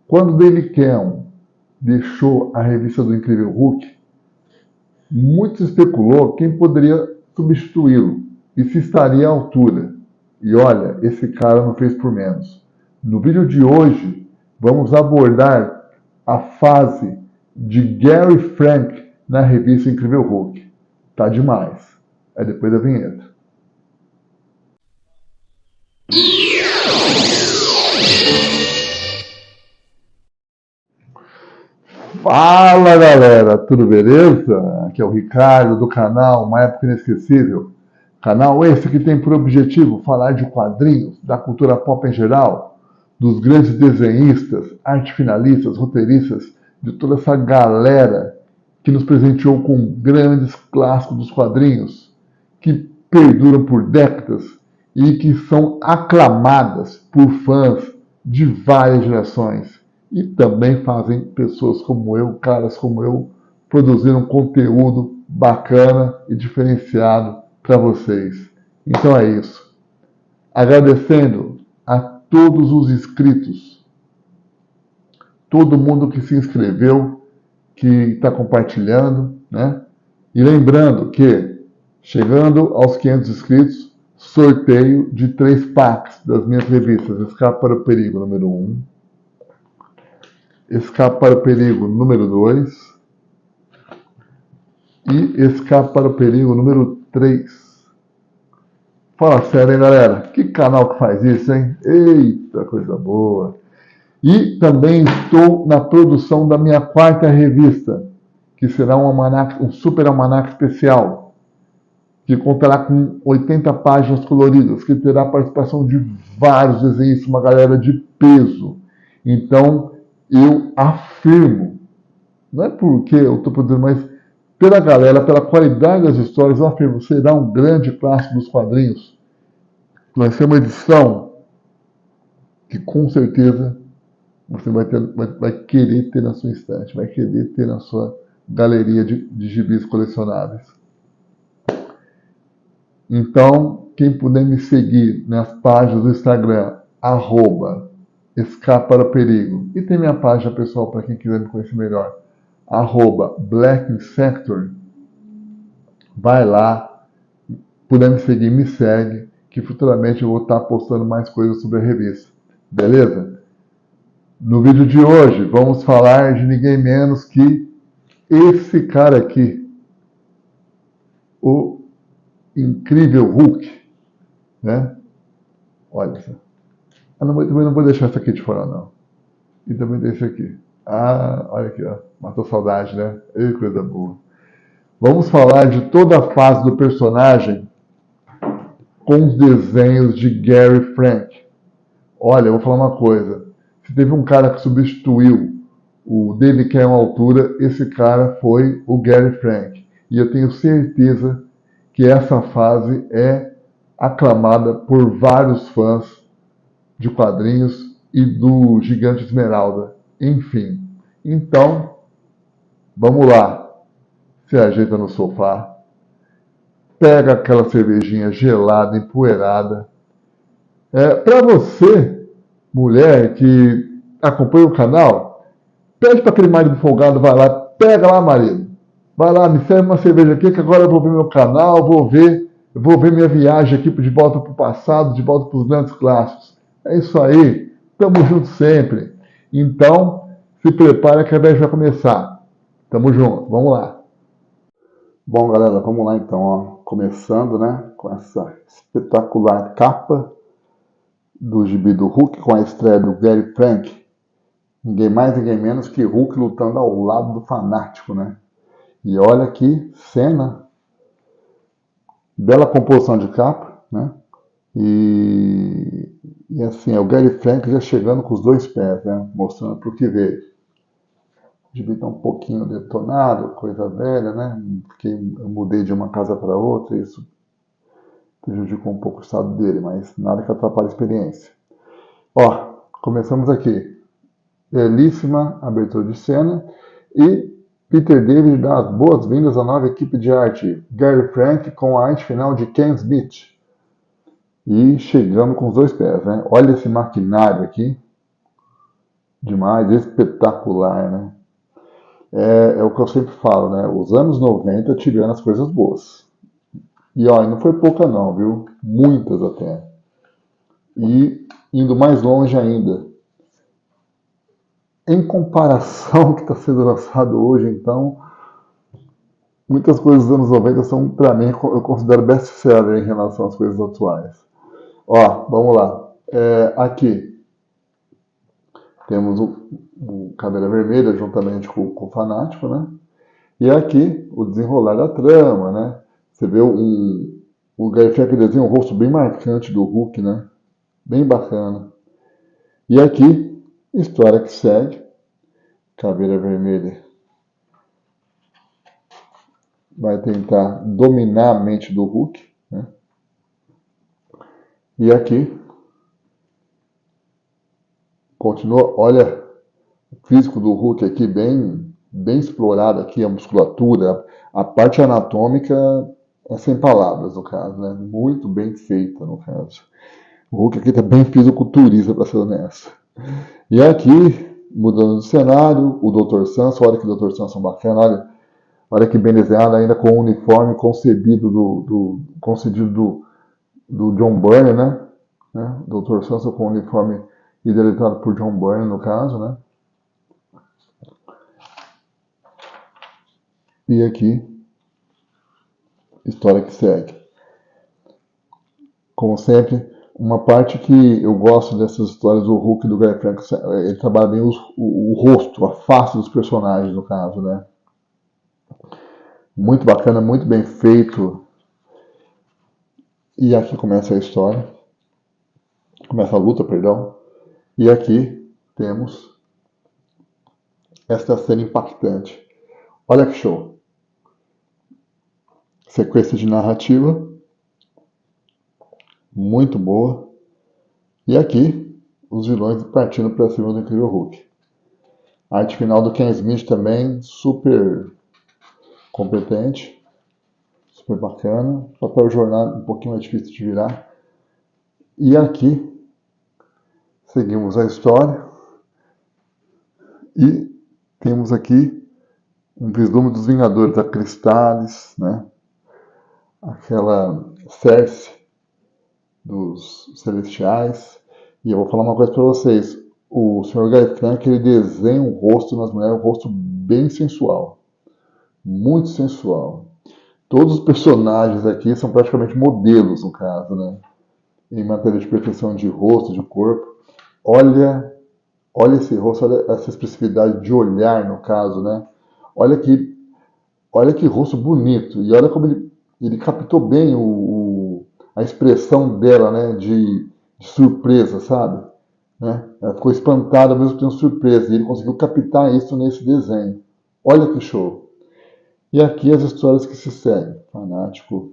Quando o Daily Cameron deixou a revista do Incrível Hulk, muito especulou quem poderia substituí-lo e se estaria à altura. E olha, esse cara não fez por menos. No vídeo de hoje, vamos abordar a fase de Gary Frank na revista Incrível Hulk. Tá demais. É depois da vinheta. Fala galera, tudo beleza? Aqui é o Ricardo do canal Uma Época Inesquecível. Canal esse que tem por objetivo falar de quadrinhos, da cultura pop em geral, dos grandes desenhistas, arte finalistas, roteiristas, de toda essa galera que nos presenteou com grandes clássicos dos quadrinhos, que perduram por décadas e que são aclamadas por fãs de várias gerações. E também fazem pessoas como eu, caras como eu, produzir um conteúdo bacana e diferenciado para vocês. Então é isso. Agradecendo a todos os inscritos, todo mundo que se inscreveu, que está compartilhando, né? E lembrando que, chegando aos 500 inscritos, sorteio de 3 packs das minhas revistas Escape para o Perigo número 1, Escape para o Perigo número 2 e Escape para o Perigo número 3. Fala sério, hein, galera? Que canal que faz isso, hein? Eita, coisa boa! E também estou na produção da minha 4ª revista, que será um super almanaque especial, que contará com 80 páginas coloridas, que terá a participação de vários desenhistas, uma galera de peso. Então, eu afirmo, não é porque eu estou produzindo, mas pela galera, pela qualidade das histórias, eu afirmo, será um grande clássico dos quadrinhos. Vai ser uma edição que com certeza você vai querer ter na sua estante, vai querer ter na sua galeria de gibis colecionáveis. Então, quem puder me seguir nas páginas do Instagram, @Escape para o Perigo, e tem minha página pessoal para quem quiser me conhecer melhor, @BlackSector, vai lá, puder me seguir, me segue, que futuramente eu vou estar postando mais coisas sobre a revista. Beleza? No vídeo de hoje, vamos falar de ninguém menos que esse cara aqui, o Incrível Hulk, né? Olha só. Também não vou deixar essa aqui de fora, não. E também tem esse aqui. Ah, olha aqui, ó. Matou saudade, né? Ei, coisa boa. Vamos falar de toda a fase do personagem com os desenhos de Gary Frank. Olha, eu vou falar uma coisa. Se teve um cara que substituiu o Daily Cameron à altura, esse cara foi o Gary Frank. E eu tenho certeza que essa fase é aclamada por vários fãs de quadrinhos e do Gigante Esmeralda. Enfim. Então, vamos lá. Se ajeita no sofá. Pega aquela cervejinha gelada, empoeirada. Para você, mulher que acompanha o canal, pede para aquele marido folgado, vai lá, pega lá, marido. Vai lá, me serve uma cerveja aqui, que agora eu vou ver meu canal, vou ver minha viagem aqui de volta para o passado, de volta para os grandes clássicos. É isso aí, tamo junto sempre. Então, se prepara que a viagem vai começar. Tamo junto, vamos lá. Bom, galera, vamos lá então, ó. Começando, né, com essa espetacular capa do gibi do Hulk, com a estreia do Gary Frank. Ninguém mais, ninguém menos que Hulk lutando ao lado do Fanático, né? E olha que cena, bela composição de capa, né? E assim, é o Gary Frank já chegando com os 2 pés, né? Mostrando para o que veio. O gibi está um pouquinho detonado, coisa velha, né? Porque eu mudei de uma casa para outra, e isso prejudicou um pouco o estado dele, mas nada que atrapalhe a experiência. Ó, começamos aqui. Belíssima abertura de cena e Peter David dá as boas-vindas à nova equipe de arte, Gary Frank com a arte final de Ken Smith. E chegando com os 2 pés, né? Olha esse maquinário aqui. demais, espetacular, né? É o que eu sempre falo, né? Os anos 90 tiveram as coisas boas. E ó, não foi pouca não, viu? Muitas até. E indo mais longe ainda, em comparação ao que está sendo lançado hoje, então, muitas coisas dos anos 90 são, para mim, eu considero best-seller em relação às coisas atuais. Ó, vamos lá. Aqui temos o Caveira Vermelha juntamente com o Fanático, né? E aqui o desenrolar da trama, né? Você vê o Garfield que desenha um rosto bem marcante do Hulk, né? Bem bacana. E aqui, história que segue. Caveira Vermelha vai tentar dominar a mente do Hulk, né? E aqui, continua, olha, o físico do Hulk aqui bem explorado aqui, a musculatura, a parte anatômica é sem palavras no caso, né? Muito bem feita no caso. O Hulk aqui tá bem fisiculturista, para ser honesto. E aqui, mudando de cenário, o Dr. Samson, olha que Dr. Samson bacana, olha que bem desenhado, ainda com o uniforme concedido do John Byrne, né? Dr. Samson com o uniforme idealizado por John Byrne, no caso, né? E aqui, história que segue. Como sempre, uma parte que eu gosto dessas histórias do Hulk e do Guy Frank, ele trabalha bem o rosto, a face dos personagens, no caso, né? Muito bacana, muito bem feito. E aqui começa a história. Começa a luta, perdão. E aqui temos esta cena impactante. Olha que show. Sequência de narrativa. Muito boa. E aqui, os vilões partindo para cima do Incrível Hulk. A arte final do Ken Smith também, super competente. Super bacana. Papel jornal um pouquinho mais difícil de virar. E aqui, seguimos a história. E temos aqui um vislumbre dos Vingadores, a Cristales, né? Aquela Cersei dos Celestiais. E eu vou falar uma coisa para vocês. O Sr. Guy Frank, ele desenha um rosto nas mulheres, um rosto bem sensual. Muito sensual. Todos os personagens aqui são praticamente modelos, no caso, né? Em matéria de perfeição de rosto, de corpo. Olha esse rosto, olha essa expressividade de olhar, no caso, né? Olha que rosto bonito. E olha como ele captou bem a expressão dela, né? De surpresa, sabe? Né? Ela ficou espantada, ao mesmo tempo surpresa. E ele conseguiu captar isso nesse desenho. Olha que show. E aqui as histórias que se seguem. Fanático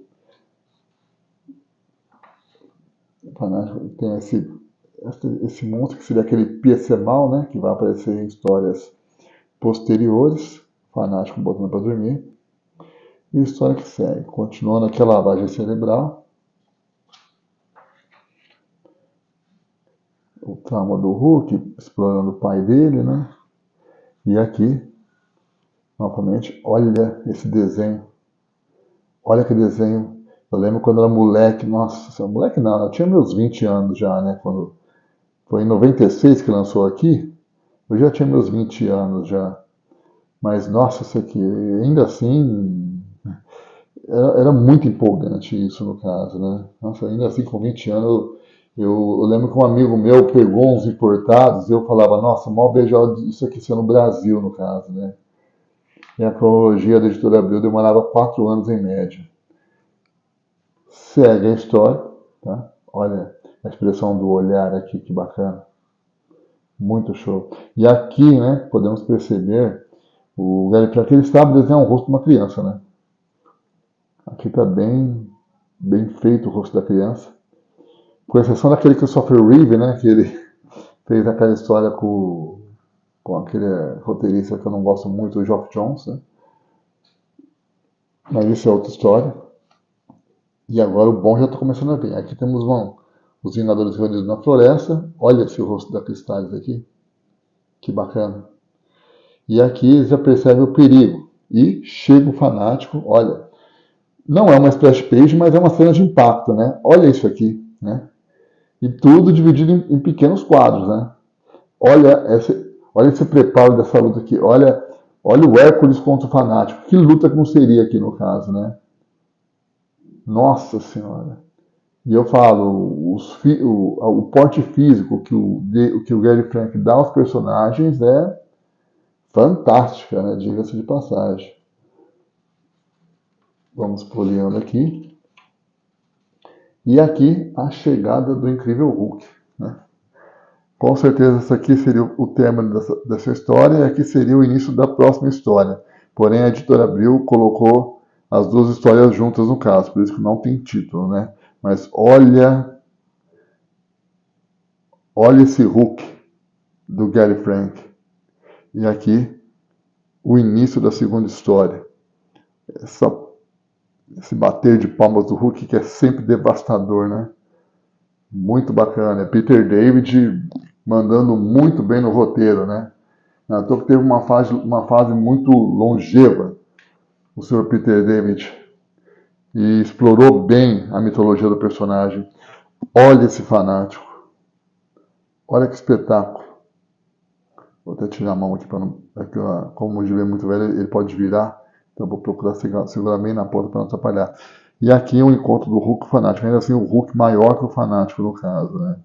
tem esse monstro que seria aquele Piesemal, né? Que vai aparecer em histórias posteriores. Fanático botando para dormir. E a história que segue. Continuando aquela lavagem cerebral. O trauma do Hulk, explorando o pai dele, né? E aqui, novamente, olha esse desenho. Olha que desenho. Eu lembro quando eu era moleque, nossa, moleque não, eu tinha meus 20 anos já, né? Quando foi em 96 que lançou aqui, eu já tinha meus 20 anos já. Mas, nossa, isso aqui, ainda assim, era muito empolgante isso no caso, né? Nossa, ainda assim, com 20 anos, eu lembro que um amigo meu pegou uns importados e eu falava, nossa, mal vejo isso aqui ser no Brasil, no caso, né? E a cronologia da editora Abril demorava 4 anos em média. Segue a história, tá? Olha a expressão do olhar aqui, que bacana. Muito show. E aqui, né, podemos perceber o Gary Frank, ele sabe desenhar um rosto de uma criança, né? Aqui tá bem feito o rosto da criança. Com exceção daquele Christopher Reeve, né, que ele fez aquela história com aquele roteirista que eu não gosto muito, o Geoff Johns, né? Mas isso é outra história. E agora o bom já está começando a vir. Aqui temos os Vingadores reunidos na floresta. Olha esse rosto da Cristales aqui. Que bacana. E aqui eles já percebem o perigo. E chega o fanático, olha, não é uma splash page, mas é uma cena de impacto, né? Olha isso aqui, né? E tudo dividido em pequenos quadros, né? Olha esse preparo dessa luta aqui. Olha o Hércules contra o fanático. Que luta que não seria aqui no caso, né? Nossa Senhora. E eu falo, o porte físico que o Gary Frank dá aos personagens é fantástica, né? Diga-se de passagem. Vamos folheando aqui. E aqui a chegada do Incrível Hulk, né? Com certeza isso aqui seria o término dessa história e aqui seria o início da próxima história. Porém, a editora Abril colocou as duas histórias juntas no caso, por isso que não tem título, né? Mas olha esse Hulk do Gary Frank. E aqui o início da segunda história. Esse bater de palmas do Hulk que é sempre devastador, né? Muito bacana. É Peter David mandando muito bem no roteiro, né? Então teve uma fase muito longeva, o Sr. Peter David, e explorou bem a mitologia do personagem. Olha esse fanático. Olha que espetáculo. Vou até tirar a mão aqui para não. Aqui, como o gibi é muito velho, ele pode virar. Então vou procurar segurar bem na ponta para não atrapalhar. E aqui é o encontro do Hulk fanático. Ainda assim, o Hulk maior que o fanático, no caso, né?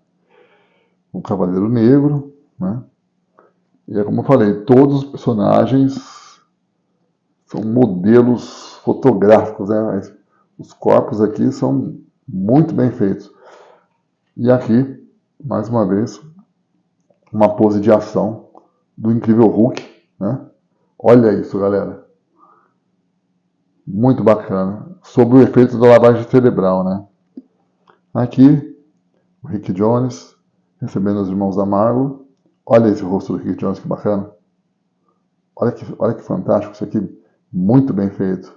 O Cavaleiro Negro, né? E é como eu falei, todos os personagens são modelos fotográficos, né? Os corpos aqui são muito bem feitos. E aqui, mais uma vez, uma pose de ação do Incrível Hulk, né? Olha isso, galera. Muito bacana. Sobre o efeito da lavagem cerebral, né? Aqui, o Rick Jones recebendo os irmãos da Marvel. Olha esse rosto do Rick Jones, que bacana. Olha que fantástico isso aqui. Muito bem feito.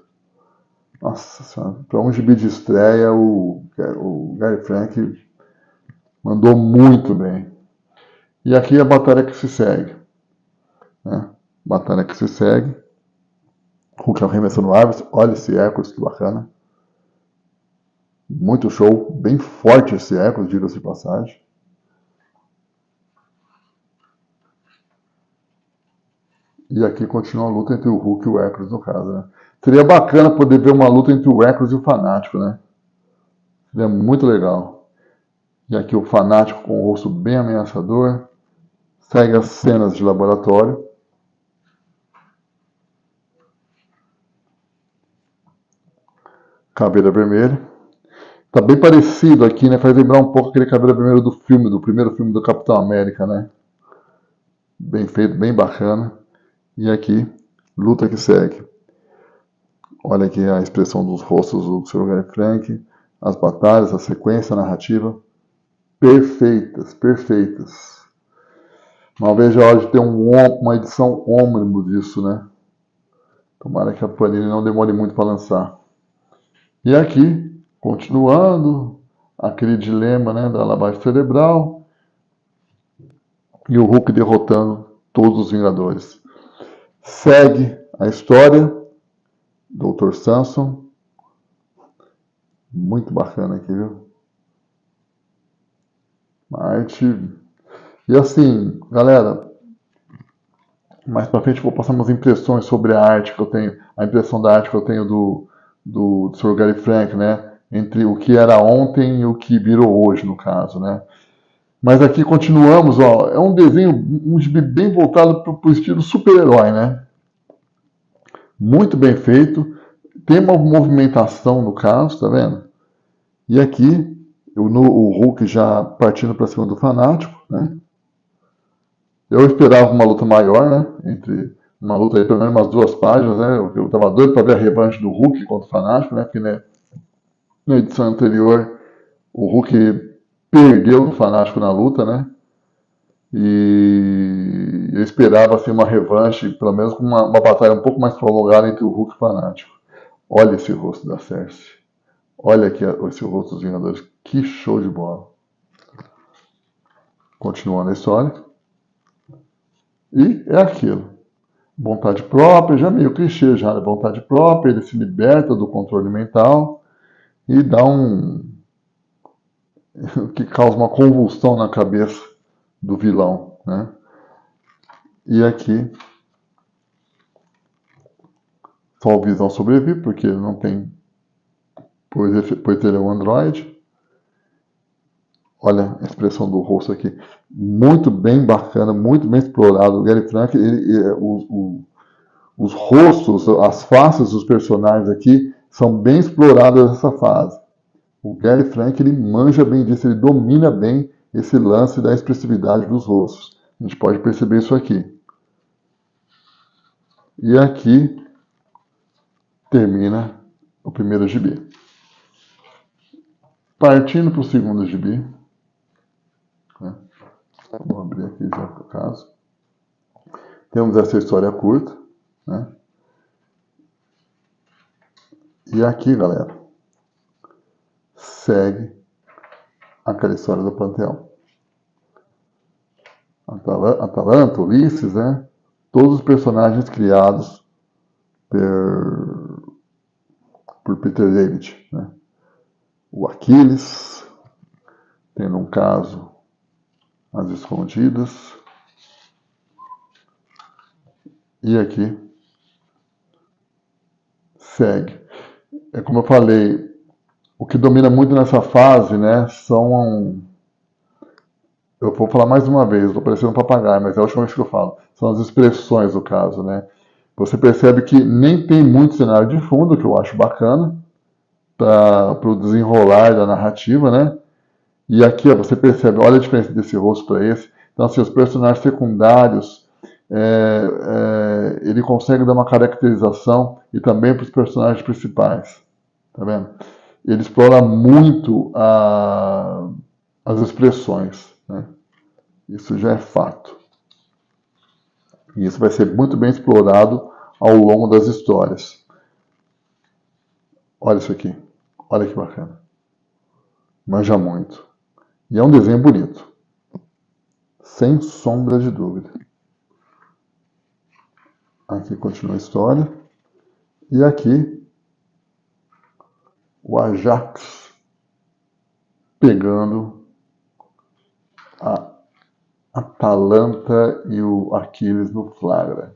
Nossa senhora. Para um gibi de estreia, o Gary Frank mandou muito bem. E aqui a batalha que se segue. Né? Batalha que se segue. Hulk arremessando árvores. Olha esse Hércules, que bacana. Muito show. Bem forte esse Hércules, diga-se de passagem. E aqui continua a luta entre o Hulk e o Hércules, no caso, né? Seria bacana poder ver uma luta entre o Hércules e o Fanático, né? Seria muito legal. E aqui o Fanático com o rosto bem ameaçador. Segue as cenas de laboratório. Caveira Vermelha. Tá bem parecido aqui, né? Faz lembrar um pouco aquele Caveira Vermelha do primeiro filme do Capitão América, né? Bem feito, bem bacana. E aqui, luta que segue. Olha aqui a expressão dos rostos do Sr. Gary Frank, as batalhas, a sequência, a narrativa. Perfeitas, perfeitas. Não vejo a hora de ter uma edição ônibus disso, né? Tomara que a Panini não demore muito para lançar. E aqui, continuando, aquele dilema, né, da lavagem cerebral e o Hulk derrotando todos os Vingadores. Segue a história, Dr. Samson. Muito bacana aqui, viu? Uma arte. E assim, galera, mais pra frente eu vou passar umas impressões sobre a arte que eu tenho, a impressão da arte que eu tenho do Sr. Gary Frank, né? Entre o que era ontem e o que virou hoje, no caso, né? Mas aqui continuamos, ó. É um desenho, um gibi bem voltado para o estilo super-herói, né? Muito bem feito. Tem uma movimentação no caso, tá vendo? E aqui, o Hulk já partindo para cima do Fanático, né? Eu esperava uma luta maior, né? Entre uma luta aí, pelo menos umas 2 páginas, né? Eu tava doido para ver a revanche do Hulk contra o Fanático, né? Porque né, na edição anterior o Hulk perdeu o Fanático na luta, né? E eu esperava assim, uma revanche, pelo menos com uma batalha um pouco mais prolongada entre o Hulk e o Fanático. Olha esse rosto da Cersei. Olha aqui esse rosto dos Vingadores. Que show de bola. Continuando a história. E é aquilo. Vontade própria, já meio clichê já, né? Vontade própria, ele se liberta do controle mental e dá que causa uma convulsão na cabeça do vilão, né? E aqui só o Visão sobrevive, porque ele não tem, pois ele é um androide. Olha a expressão do rosto aqui. Muito bem bacana, muito bem explorado. O Gary Frank, os rostos, as faces dos personagens aqui são bem exploradas nessa fase. O Gary Frank, ele manja bem disso, ele domina bem esse lance da expressividade dos rostos. A gente pode perceber isso aqui. E aqui termina o primeiro gibi. Partindo para o segundo gibi, né? Vou abrir aqui já por caso. Temos essa história curta, né? E aqui, galera, segue aquela história do Panteão. Atalanta, Ulisses, né? Todos os personagens criados por Peter David, né? O Aquiles, tendo um caso às escondidas. E aqui segue. É como eu falei, o que domina muito nessa fase, né, eu vou falar mais uma vez, estou parecendo um papagaio, mas é a última vez que eu falo. São as expressões do caso, né? Você percebe que nem tem muito cenário de fundo, que eu acho bacana, para o desenrolar da narrativa, né? E aqui ó, você percebe, olha a diferença desse rosto para esse. Então, assim, os personagens secundários, ele consegue dar uma caracterização e também para os personagens principais. Tá vendo? Ele explora muito as expressões, né? Isso já é fato. E isso vai ser muito bem explorado ao longo das histórias. Olha isso aqui. Olha que bacana. Manja muito. E é um desenho bonito. Sem sombra de dúvida. Aqui continua a história. E aqui o Ajax pegando a Atalanta e o Aquiles no flagra.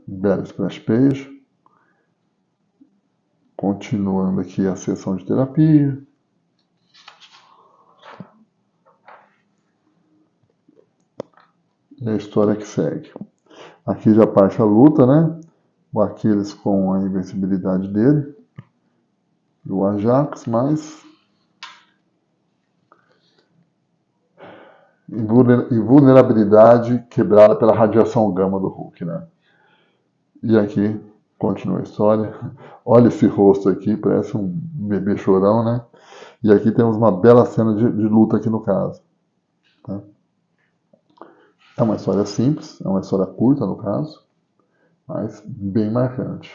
Belo splash page. Continuando aqui a sessão de terapia. E a história que segue. Aqui já parte a luta, né? O Aquiles com a invencibilidade dele. E o Ajax, mas invulnerabilidade quebrada pela radiação gama do Hulk, né? E aqui continua a história. Olha esse rosto aqui, parece um bebê chorão, né? E aqui temos uma bela cena de luta aqui no caso. Tá? É uma história simples, é uma história curta no caso, mas bem marcante.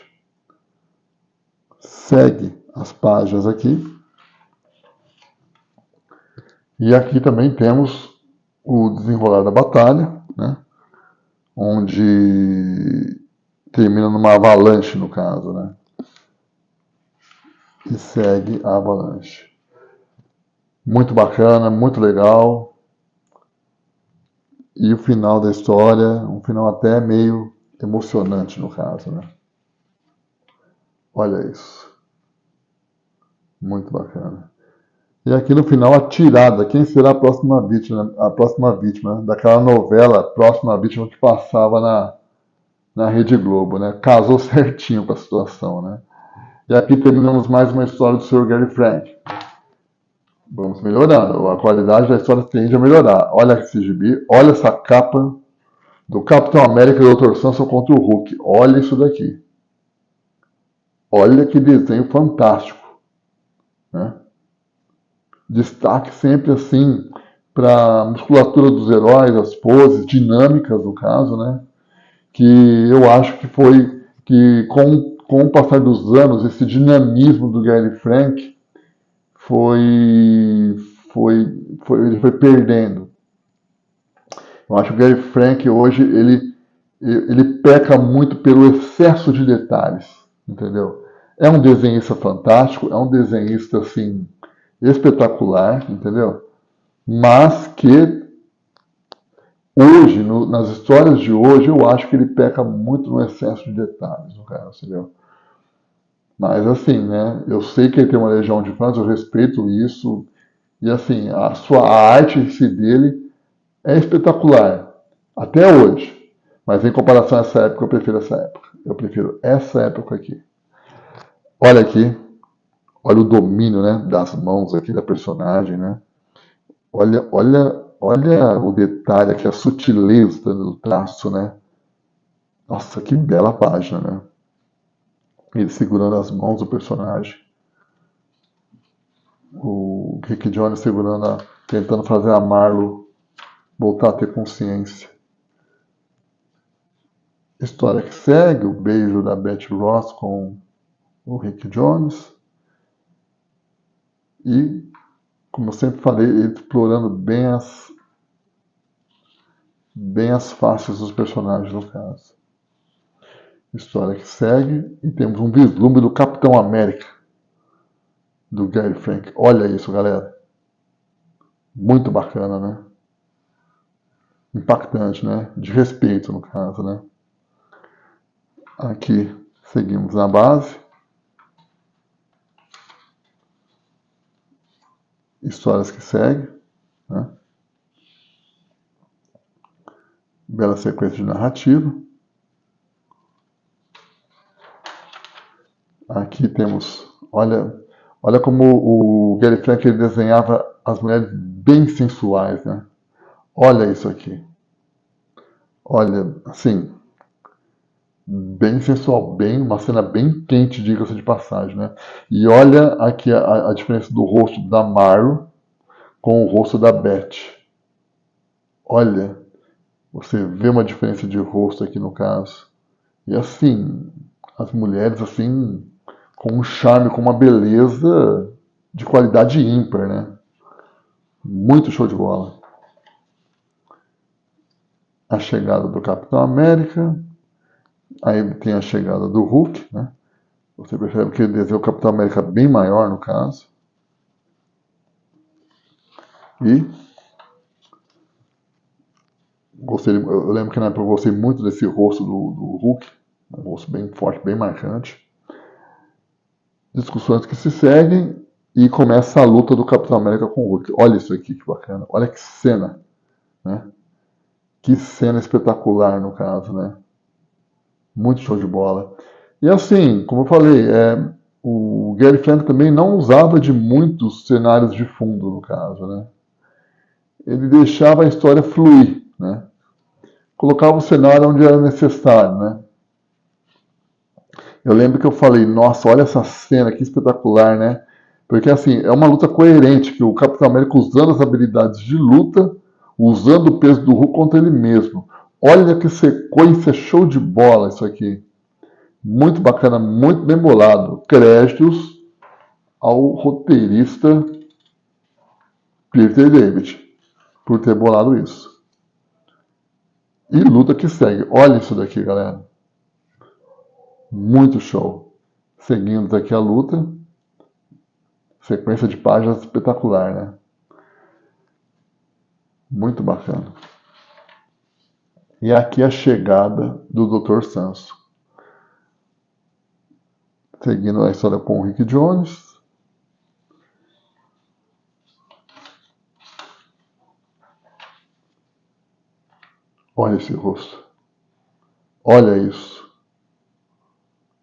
Segue as páginas aqui. E aqui também temos o desenrolar da batalha, né? Onde termina numa avalanche, no caso, né? E segue a avalanche. Muito bacana, muito legal. E o final da história, um final até meio emocionante, no caso, né? Olha isso. Muito bacana. E aqui no final a tirada, quem será a próxima vítima daquela novela Próxima Vítima que passava na Rede Globo, né? Casou certinho com a situação, né? E aqui terminamos mais uma história do Sr. Gary Frank. Vamos melhorando, a qualidade da história tende a melhorar. Olha esse gibi, olha essa capa do Capitão América e Dr. Samson contra o Hulk. Olha isso daqui. Olha que desenho fantástico, né? Destaque sempre assim para a musculatura dos heróis, as poses dinâmicas no caso, né? Que eu acho que foi que com o passar dos anos esse dinamismo do Gary Frank ele foi perdendo. Eu acho que o Gary Frank hoje, ele peca muito pelo excesso de detalhes, entendeu? É um desenhista fantástico, é um desenhista, assim, espetacular, entendeu? Mas que hoje, nas histórias de hoje, eu acho que ele peca muito no excesso de detalhes, no caso, entendeu? Mas assim, né? Eu sei que ele tem uma legião de fãs, eu respeito isso. E assim, a arte em si dele é espetacular. Até hoje. Mas em comparação a essa época, eu prefiro essa época. Eu prefiro essa época aqui. Olha aqui. Olha o domínio, né, das mãos aqui da personagem, né? Olha o detalhe aqui, a sutileza do traço, né? Nossa, que bela página, né? Ele segurando as mãos do personagem. O Rick Jones tentando fazer a Marlo voltar a ter consciência. História que segue, o beijo da Betty Ross com o Rick Jones. E, como eu sempre falei, ele explorando bem as faces dos personagens, no caso. História que segue, e temos um vislumbre do Capitão América, do Gary Frank. Olha isso, galera. Muito bacana, né? Impactante, né? De respeito, no caso, né? Aqui, seguimos na base. Histórias que seguem, né? Bela sequência de narrativa. Aqui temos, olha como o Gary Frank ele desenhava as mulheres bem sensuais, né? Olha isso aqui. Olha, assim, bem sensual, uma cena bem quente, diga-se de passagem, né? E olha aqui a diferença do rosto da Marlo com o rosto da Beth. Olha, você vê uma diferença de rosto aqui no caso. E assim, as mulheres assim, com um charme, com uma beleza de qualidade ímpar, né? Muito show de bola. A chegada do Capitão América, aí tem a chegada do Hulk, né? Você percebe que ele desenha o Capitão América bem maior, no caso. E eu lembro que na época eu gostei muito desse rosto do Hulk, um rosto bem forte, bem marcante. Discussões que se seguem e começa a luta do Capitão América com o Hulk. Olha isso aqui, que bacana. Olha que cena, né? Que cena espetacular, no caso, né? Muito show de bola. E assim, como eu falei, o Gary Frank também não usava de muitos cenários de fundo, no caso, né? Ele deixava a história fluir, né? Colocava o cenário onde era necessário, né? Eu lembro que eu falei, nossa, olha essa cena, que espetacular, né? Porque assim, é uma luta coerente, que o Capitão América usando as habilidades de luta, usando o peso do Hulk contra ele mesmo. Olha que sequência show de bola isso aqui. Muito bacana, muito bem bolado. Créditos ao roteirista Peter David por ter bolado isso. E luta que segue. Olha isso daqui, galera. Muito show. Seguindo aqui a luta. Sequência de páginas espetacular, né? Muito bacana. E aqui a chegada do Dr. Sanso. Seguindo a história com o Rick Jones. Olha esse rosto. Olha isso.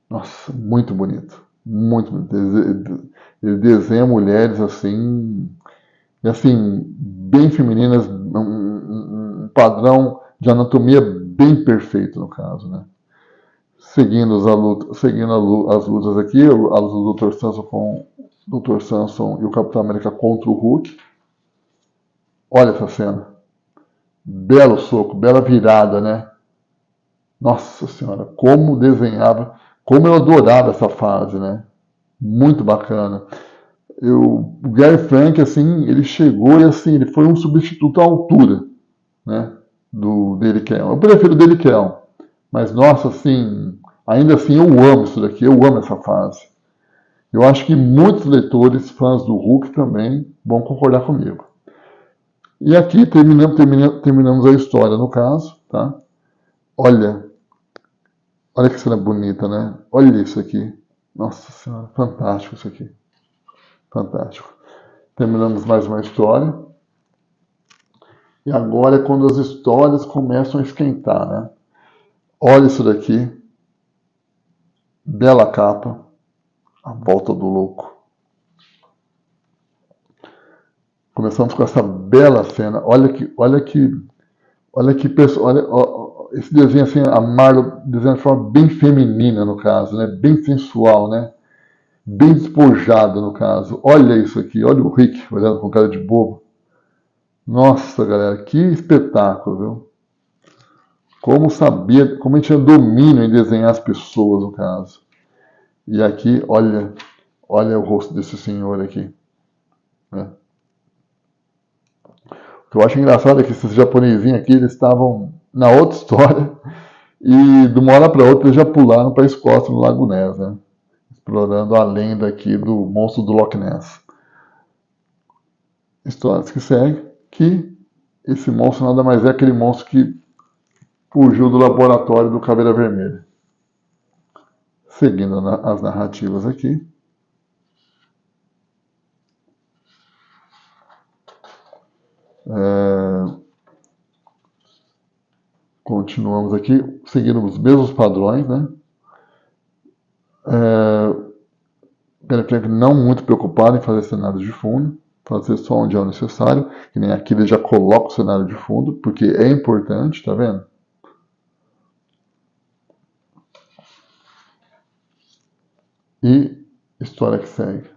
Nossa, muito bonito. Muito bonito. Ele desenha mulheres assim, e assim, bem femininas, um padrão de anatomia bem perfeito no caso, né? Seguindo as lutas aqui, a luta do Dr. Samson com o Dr. Samson e o Capitão América contra o Hulk. Olha essa cena. Belo soco, bela virada, né? Nossa senhora, como desenhava, como eu adorava essa fase, né? Muito bacana. O Gary Frank, assim, ele chegou e assim, ele foi um substituto à altura, né? do Deliquel. Eu prefiro o Deliquel, mas nossa, assim, ainda assim eu amo isso daqui, eu amo essa fase. Eu acho que muitos leitores, fãs do Hulk também, vão concordar comigo. E aqui terminamos a história, no caso, tá? Olha que cena bonita, né? Olha isso aqui. Nossa Senhora, fantástico isso aqui. Fantástico. Terminamos mais uma história. E agora é quando as histórias começam a esquentar, né? Olha isso daqui. Bela capa. A volta do louco. Começamos com essa bela cena. Olha esse desenho assim, a Marlo desenha de forma bem feminina no caso, né? Bem sensual, né? Bem despojado no caso. Olha isso aqui, olha o Rick olhando com cara de bobo. Nossa, galera, que espetáculo, viu? Como a gente tinha domínio em desenhar as pessoas no caso. E aqui, olha o rosto desse senhor aqui, né? O que eu acho engraçado é que esses japonesinhos aqui, eles estavam na outra história e de uma hora para outra eles já pularam para a Escócia, no Lago Ness, né? Explorando a lenda aqui do monstro do Loch Ness. Histórias que seguem que esse monstro nada mais é aquele monstro que fugiu do laboratório do Caveira Vermelha. Seguindo as narrativas aqui. Continuamos aqui, seguindo os mesmos padrões, né? Gary Frank não muito preocupado em fazer cenários de fundo, fazer só onde é o necessário, que nem aqui ele já coloca o cenário de fundo, porque é importante, tá vendo? E história que segue.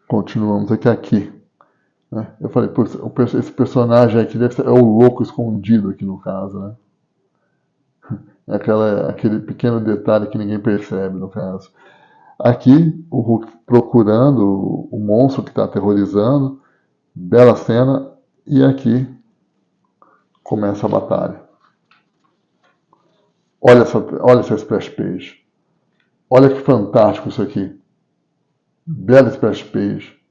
Continuamos aqui. Né? Eu falei, esse personagem aqui deve ser, é o louco escondido aqui no caso, né? É aquele pequeno detalhe que ninguém percebe no caso. Aqui, o Hulk procurando o monstro que está aterrorizando, bela cena, e aqui começa a batalha. Olha essa splash page. Olha que fantástico isso aqui. Bela splash page.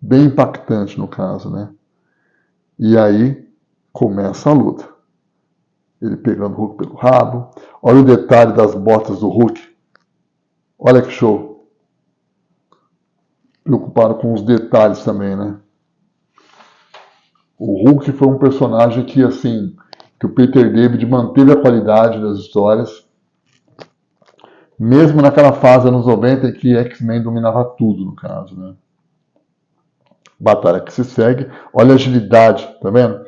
Bem impactante no caso, né? E aí começa a luta. Ele pegando o Hulk pelo rabo. Olha o detalhe das botas do Hulk. Olha que show. Preocupado com os detalhes também, né? O Hulk foi um personagem que, assim, que o Peter David manteve a qualidade das histórias, mesmo naquela fase anos 90 em que X-Men dominava tudo, no caso, né? Batalha que se segue. Olha a agilidade, tá vendo?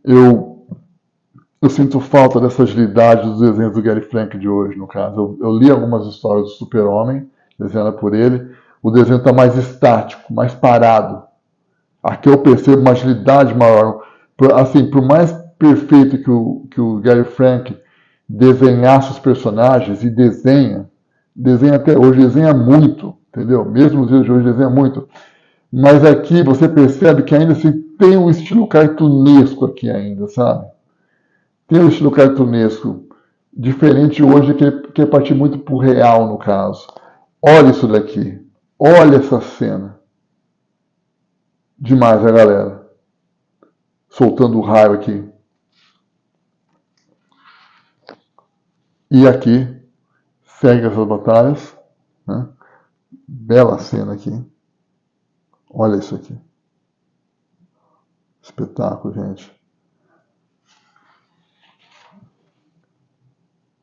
Eu sinto falta dessa agilidade dos desenhos do Gary Frank de hoje, no caso. Eu li algumas histórias do Super-Homem, desenhada por ele. O desenho está mais estático, mais parado. Aqui eu percebo uma agilidade maior. Assim, por mais perfeito que o Gary Frank desenhasse os personagens, e desenha até hoje, desenha muito, entendeu? Mesmo nos dias de hoje desenha muito. Mas aqui você percebe que ainda assim tem um estilo cartunesco aqui ainda, sabe? Tem um estilo cartunesco diferente hoje que é partir muito pro real, no caso. Olha isso daqui. Olha essa cena. Demais, né, galera? Soltando o raio aqui. E aqui segue essas batalhas. Né? Bela cena aqui. Olha isso aqui. Espetáculo, gente.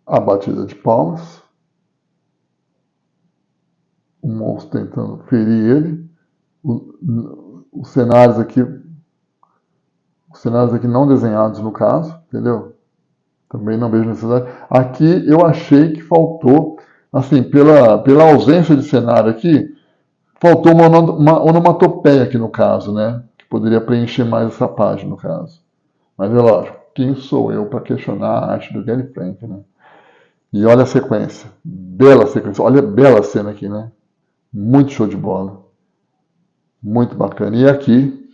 A batida de palmas. O monstro tentando ferir ele. Os cenários aqui não desenhados no caso, entendeu? Também não vejo necessidade. Aqui eu achei que faltou, assim, pela ausência de cenário aqui, faltou uma onomatopeia aqui no caso, né? Que poderia preencher mais essa página no caso. Mas é lógico, quem sou eu para questionar a arte do Gary Frank, né? E olha a sequência. Bela sequência. Olha a bela cena aqui, né? Muito show de bola. Muito bacana. E aqui,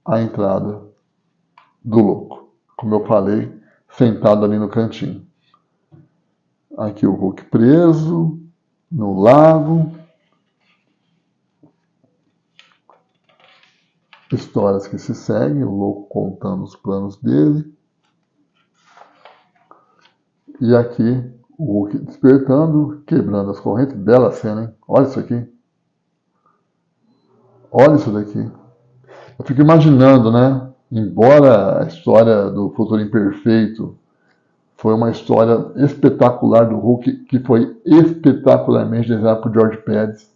a entrada do louco. Como eu falei, sentado ali no cantinho. Aqui o Hulk preso, no lago. Histórias que se seguem, o louco contando os planos dele. E aqui o Hulk despertando, quebrando as correntes. Bela cena, hein? Olha isso aqui. Olha isso daqui. Eu fico imaginando, né? Embora a história do Futuro Imperfeito foi uma história espetacular do Hulk, que foi espetacularmente desenhada por George Pérez.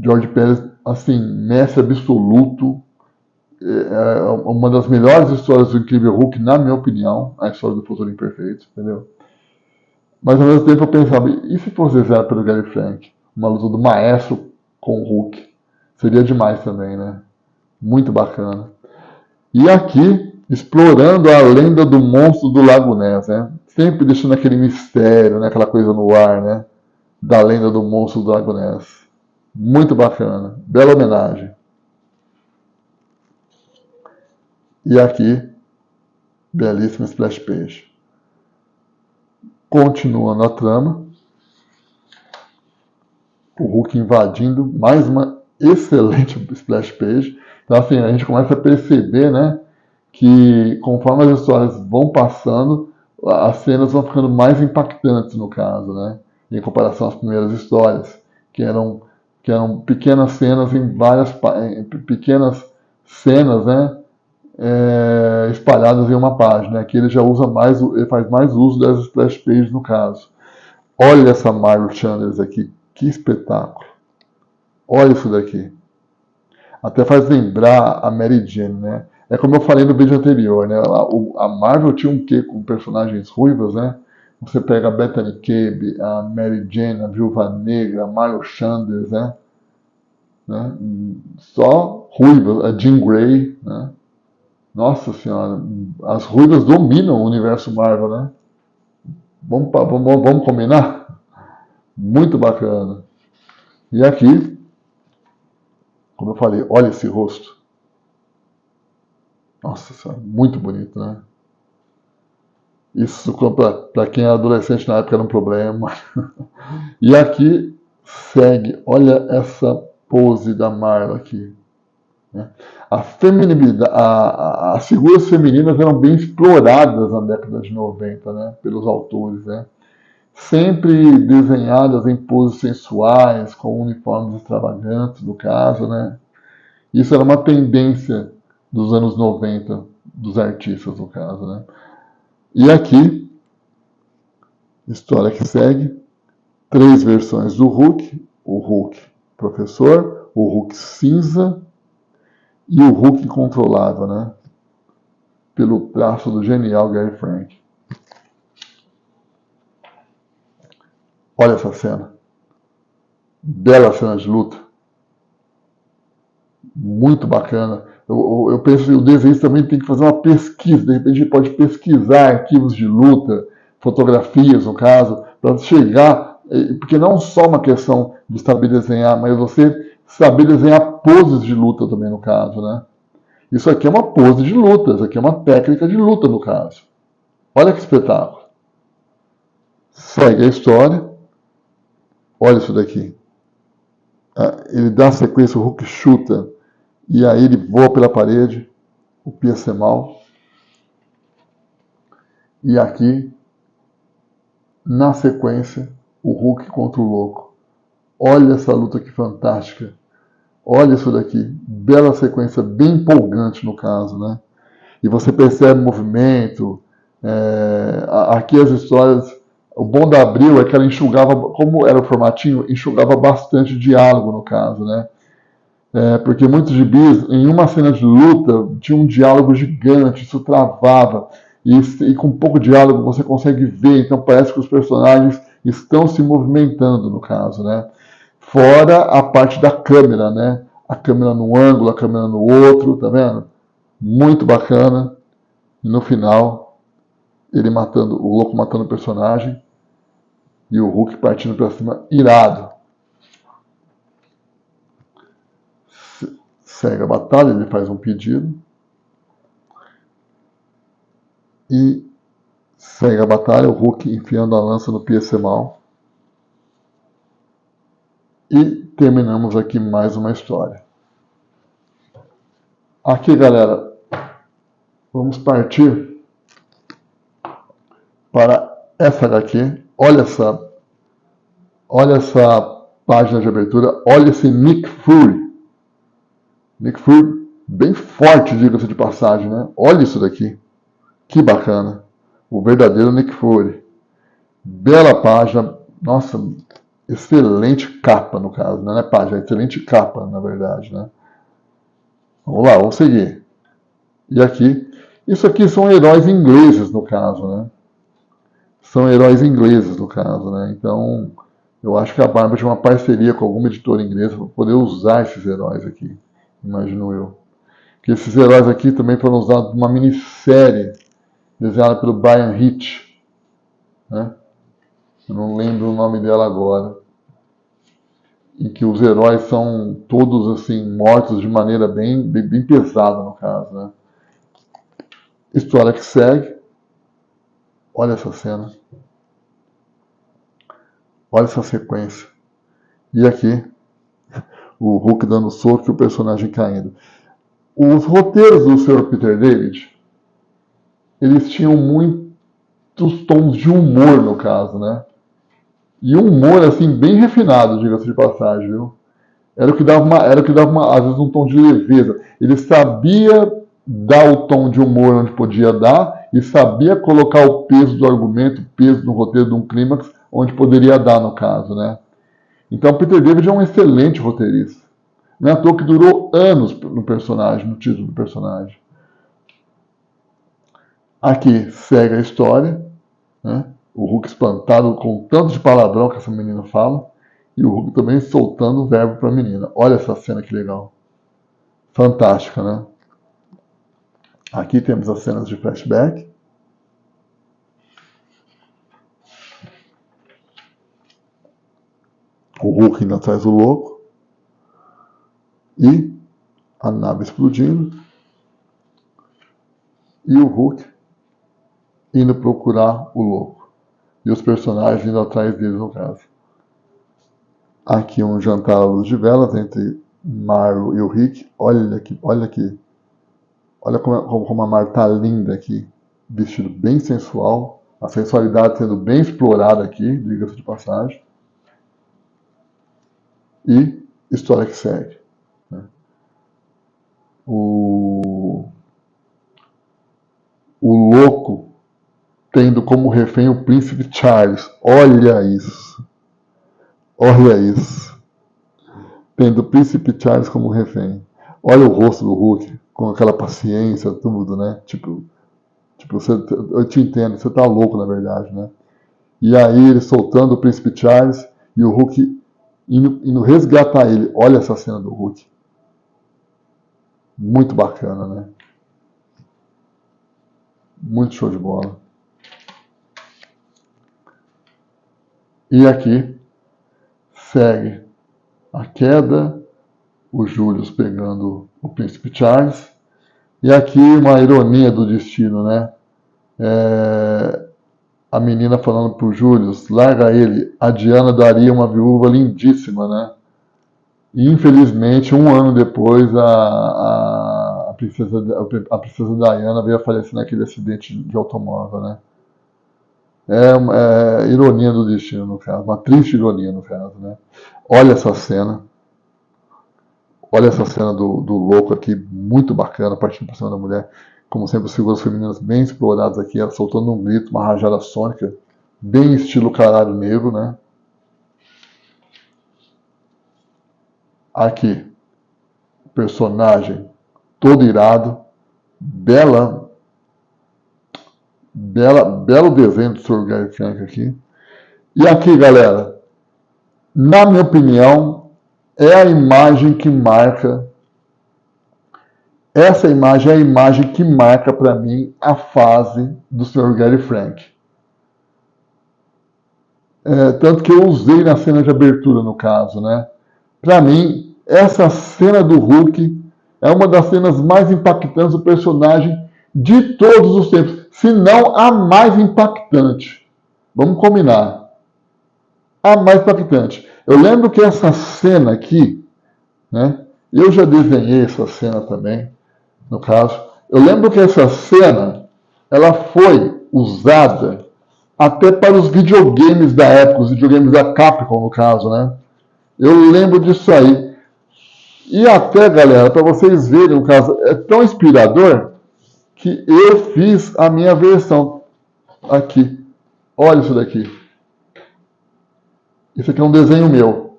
George Pérez, assim, mestre absoluto. É uma das melhores histórias do Incrível Hulk, na minha opinião, a história do Futuro Imperfeito, entendeu? Mas ao mesmo tempo eu pensava, e se fosse desenhado pelo Gary Frank? Uma luta do maestro com o Hulk. Seria demais também, né? Muito bacana. E aqui, explorando a lenda do monstro do Lago Ness, né? Sempre deixando aquele mistério, né? Aquela coisa no ar, né? Da lenda do monstro do Lago Ness. Muito bacana. Bela homenagem. E aqui, belíssima splash page. Continuando a trama, o Hulk invadindo, mais uma excelente splash page. Então assim, a gente começa a perceber, né, que conforme as histórias vão passando, as cenas vão ficando mais impactantes no caso, né, em comparação às primeiras histórias, que eram pequenas cenas em pequenas cenas, né, espalhadas em uma página. Aqui ele já usa mais, ele faz mais uso das splash pages no caso. Olha essa Marvel Chandlers aqui, que espetáculo. Olha isso daqui. Até faz lembrar a Mary Jane, né? É como eu falei no vídeo anterior, né? A Marvel tinha um quê com personagens ruivas, né? Você pega a Bethany Cabe, a Mary Jane, a Viúva Negra, a Marvel Chandlers, né? Só ruivas, a Jean Grey, né? Nossa senhora, as ruivas dominam o universo Marvel, né? Vamos combinar? Muito bacana. E aqui, como eu falei, olha esse rosto. Nossa senhora, muito bonito, né? Isso para quem é adolescente na época era um problema. E aqui segue, olha essa pose da Marla aqui. Né? A feminilidade, as figuras femininas eram bem exploradas na década de 90, né? Pelos autores, né? Sempre desenhadas em poses sensuais, com uniformes extravagantes, no caso, né? Isso era uma tendência dos anos 90, dos artistas, no caso, né? E aqui, história que segue, 3 versões do Hulk, o Hulk professor, o Hulk cinza e o Hulk controlável, né? Pelo traço do genial Gary Frank. Olha essa cena. Bela cena de luta. Muito bacana. Eu penso que o desenhista também tem que fazer uma pesquisa. De repente, ele pode pesquisar arquivos de luta, fotografias, no caso, para chegar. Porque não só uma questão de saber desenhar, mas você saber desenhar poses de luta também, no caso, né? Isso aqui é uma pose de luta, isso aqui é uma técnica de luta, no caso. Olha que espetáculo. Segue a história. Olha isso daqui. Ele dá a sequência, o Hulk chuta, e aí ele voa pela parede, o Piacemal. E aqui, na sequência, o Hulk contra o Louco. Olha essa luta que fantástica. Olha isso daqui. Bela sequência, bem empolgante no caso, né? E você percebe o movimento. Aqui as histórias... O bom da Abril é que ela enxugava, como era o formatinho, enxugava bastante diálogo no caso, né? Porque muitos gibis, em uma cena de luta, tinha um diálogo gigante, isso travava. E com pouco diálogo você consegue ver, então parece que os personagens estão se movimentando, no caso, né? Fora a parte da câmera, né? A câmera num ângulo, a câmera no outro, tá vendo? Muito bacana. E no final, o louco matando o personagem e o Hulk partindo para cima, irado. segue a batalha, ele faz um pedido. E segue a batalha, o Hulk enfiando a lança no Piecemal. E terminamos aqui mais uma história. Aqui, galera, vamos partir para essa HQ. Olha essa página de abertura. Olha esse Nick Fury. Nick Fury bem forte, diga-se de passagem, né? Olha isso daqui. Que bacana. O verdadeiro Nick Fury. Bela página. Nossa, excelente capa, no caso, né? Não é página, é excelente capa, na verdade, né? Vamos lá, vamos seguir. E aqui, isso aqui são heróis ingleses, no caso, né? São heróis ingleses, no caso, né? Então, eu acho que a Marvel tinha uma parceria com alguma editora inglesa para poder usar esses heróis aqui, imagino eu. Que esses heróis aqui também foram usados numa minissérie desenhada pelo Brian Hitch, né? Eu não lembro o nome dela agora. Em que os heróis são todos assim mortos de maneira bem pesada, no caso, né? História que segue. Olha essa cena. Olha essa sequência. E aqui, o Hulk dando soco e o personagem caindo. Os roteiros do Sr. Peter David, eles tinham muitos tons de humor, no caso, né? E um humor, assim, bem refinado, diga-se de passagem, viu? Era o que dava às vezes, um tom de leveza. Ele sabia dar o tom de humor onde podia dar e sabia colocar o peso do argumento, o peso do roteiro de um clímax onde poderia dar, no caso, né? Então, Peter David é um excelente roteirista. Não é à toa que durou anos no personagem, no título do personagem. Aqui segue a história, né? O Hulk espantado com o tanto de palavrão que essa menina fala. E o Hulk também soltando o verbo para a menina. Olha essa cena que legal. Fantástica, né? Aqui temos as cenas de flashback. O Hulk indo atrás do louco. E a nave explodindo. E o Hulk indo procurar o louco. E os personagens indo atrás deles, no caso. Aqui um jantar à luz de velas entre Marlo e o Rick. Olha aqui, olha aqui. Olha como a Marlo tá linda aqui. Vestido bem sensual. A sensualidade sendo bem explorada aqui, diga-se de passagem. E história que segue. Né? O louco tendo como refém o príncipe Charles. Olha isso. Olha isso. Tendo o príncipe Charles como refém. Olha o rosto do Hulk, com aquela paciência, tudo, né? Tipo eu te entendo, você tá louco, na verdade, né? E aí ele soltando o príncipe Charles e o Hulk indo resgatar ele. Olha essa cena do Hulk. Muito bacana, né? Muito show de bola. E aqui segue a queda, o Julius pegando o príncipe Charles. E aqui uma ironia do destino, né? A menina falando pro Julius, larga ele, a Diana daria uma viúva lindíssima, né? E infelizmente, um ano depois, a princesa Diana veio a falecer naquele acidente de automóvel, né? É ironia do destino, no caso, uma triste ironia, no caso, né? Olha essa cena. Olha essa cena do louco aqui, muito bacana, partindo por cima da mulher. Como sempre, as figuras femininas bem exploradas aqui, ela soltando um grito, uma rajada sônica, bem estilo Caralho Negro, né? Aqui, personagem todo irado, belo desenho do Sr. Gary Frank aqui. E aqui, galera, na minha opinião, é a imagem que marca. Essa imagem é a imagem que marca para mim a fase do Sr. Gary Frank. Tanto que eu usei na cena de abertura, no caso, né? Para mim, essa cena do Hulk é uma das cenas mais impactantes do personagem de todos os tempos, se não a mais impactante. Vamos combinar. A mais impactante. Eu lembro que essa cena aqui, né? Eu já desenhei essa cena também, no caso. Eu lembro que essa cena, ela foi usada até para os videogames da época, os videogames da Capcom, no caso, né? Eu lembro disso aí. E até, galera, para vocês verem, no caso, é tão inspirador que eu fiz a minha versão aqui. Olha isso daqui. Isso aqui é um desenho meu.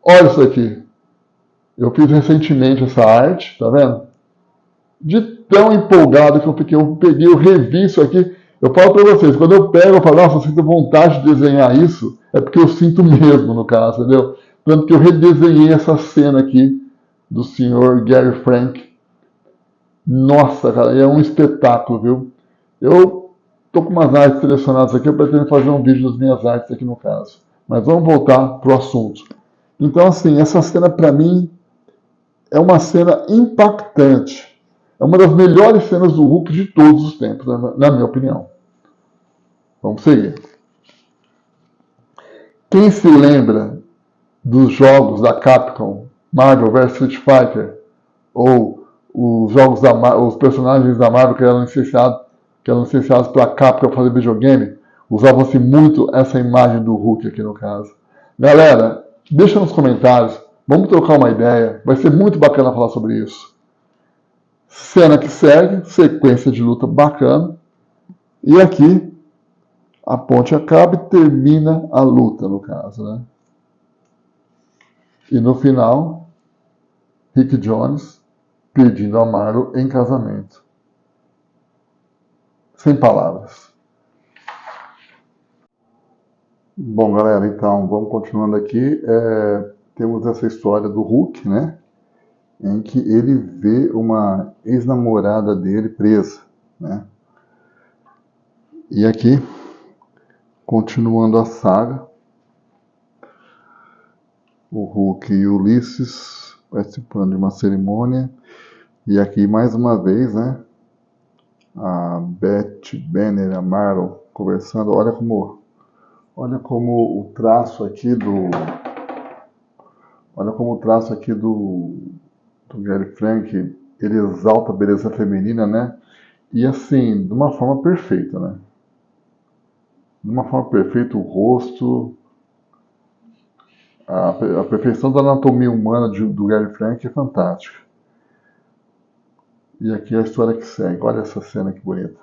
Olha isso daqui. Eu fiz recentemente essa arte, tá vendo? De tão empolgado que eu fiquei, eu peguei, eu revi isso aqui. Eu falo para vocês, quando eu pego, eu falo, nossa, eu sinto vontade de desenhar isso, é porque eu sinto mesmo, no caso, entendeu? Tanto que eu redesenhei essa cena aqui do senhor Gary Frank. Nossa, cara, é um espetáculo, viu? Eu tô com umas artes selecionadas aqui, eu pretendo fazer um vídeo das minhas artes aqui no caso. Mas vamos voltar pro assunto. Então, assim, essa cena para mim é uma cena impactante. É uma das melhores cenas do Hulk de todos os tempos, na minha opinião. Vamos seguir. Quem se lembra dos jogos da Capcom, Marvel vs Street Fighter, ou os jogos os personagens da Marvel que eram licenciados pela Capcom para fazer videogame, usavam-se muito essa imagem do Hulk aqui no caso. Galera, deixa nos comentários, vamos trocar uma ideia, vai ser muito bacana falar sobre isso. Cena que segue, sequência de luta bacana. E aqui a ponte acaba e termina a luta, no caso, né? E no final, Rick Jones pedindo a Marlo em casamento. Sem palavras. Bom, galera, então, vamos continuando aqui. Temos essa história do Hulk, né? Em que ele vê uma ex-namorada dele presa, né? E aqui, continuando a saga, o Hulk e o Ulysses participando de uma cerimônia. E aqui, mais uma vez, né? A Beth Banner e a Marlo conversando. Olha como o traço aqui do Gary Frank, ele exalta a beleza feminina, né? E assim, de uma forma perfeita, né? De uma forma perfeita, o rosto, a perfeição da anatomia humana do Gary Frank é fantástica. E aqui a história que segue. Olha essa cena que bonita.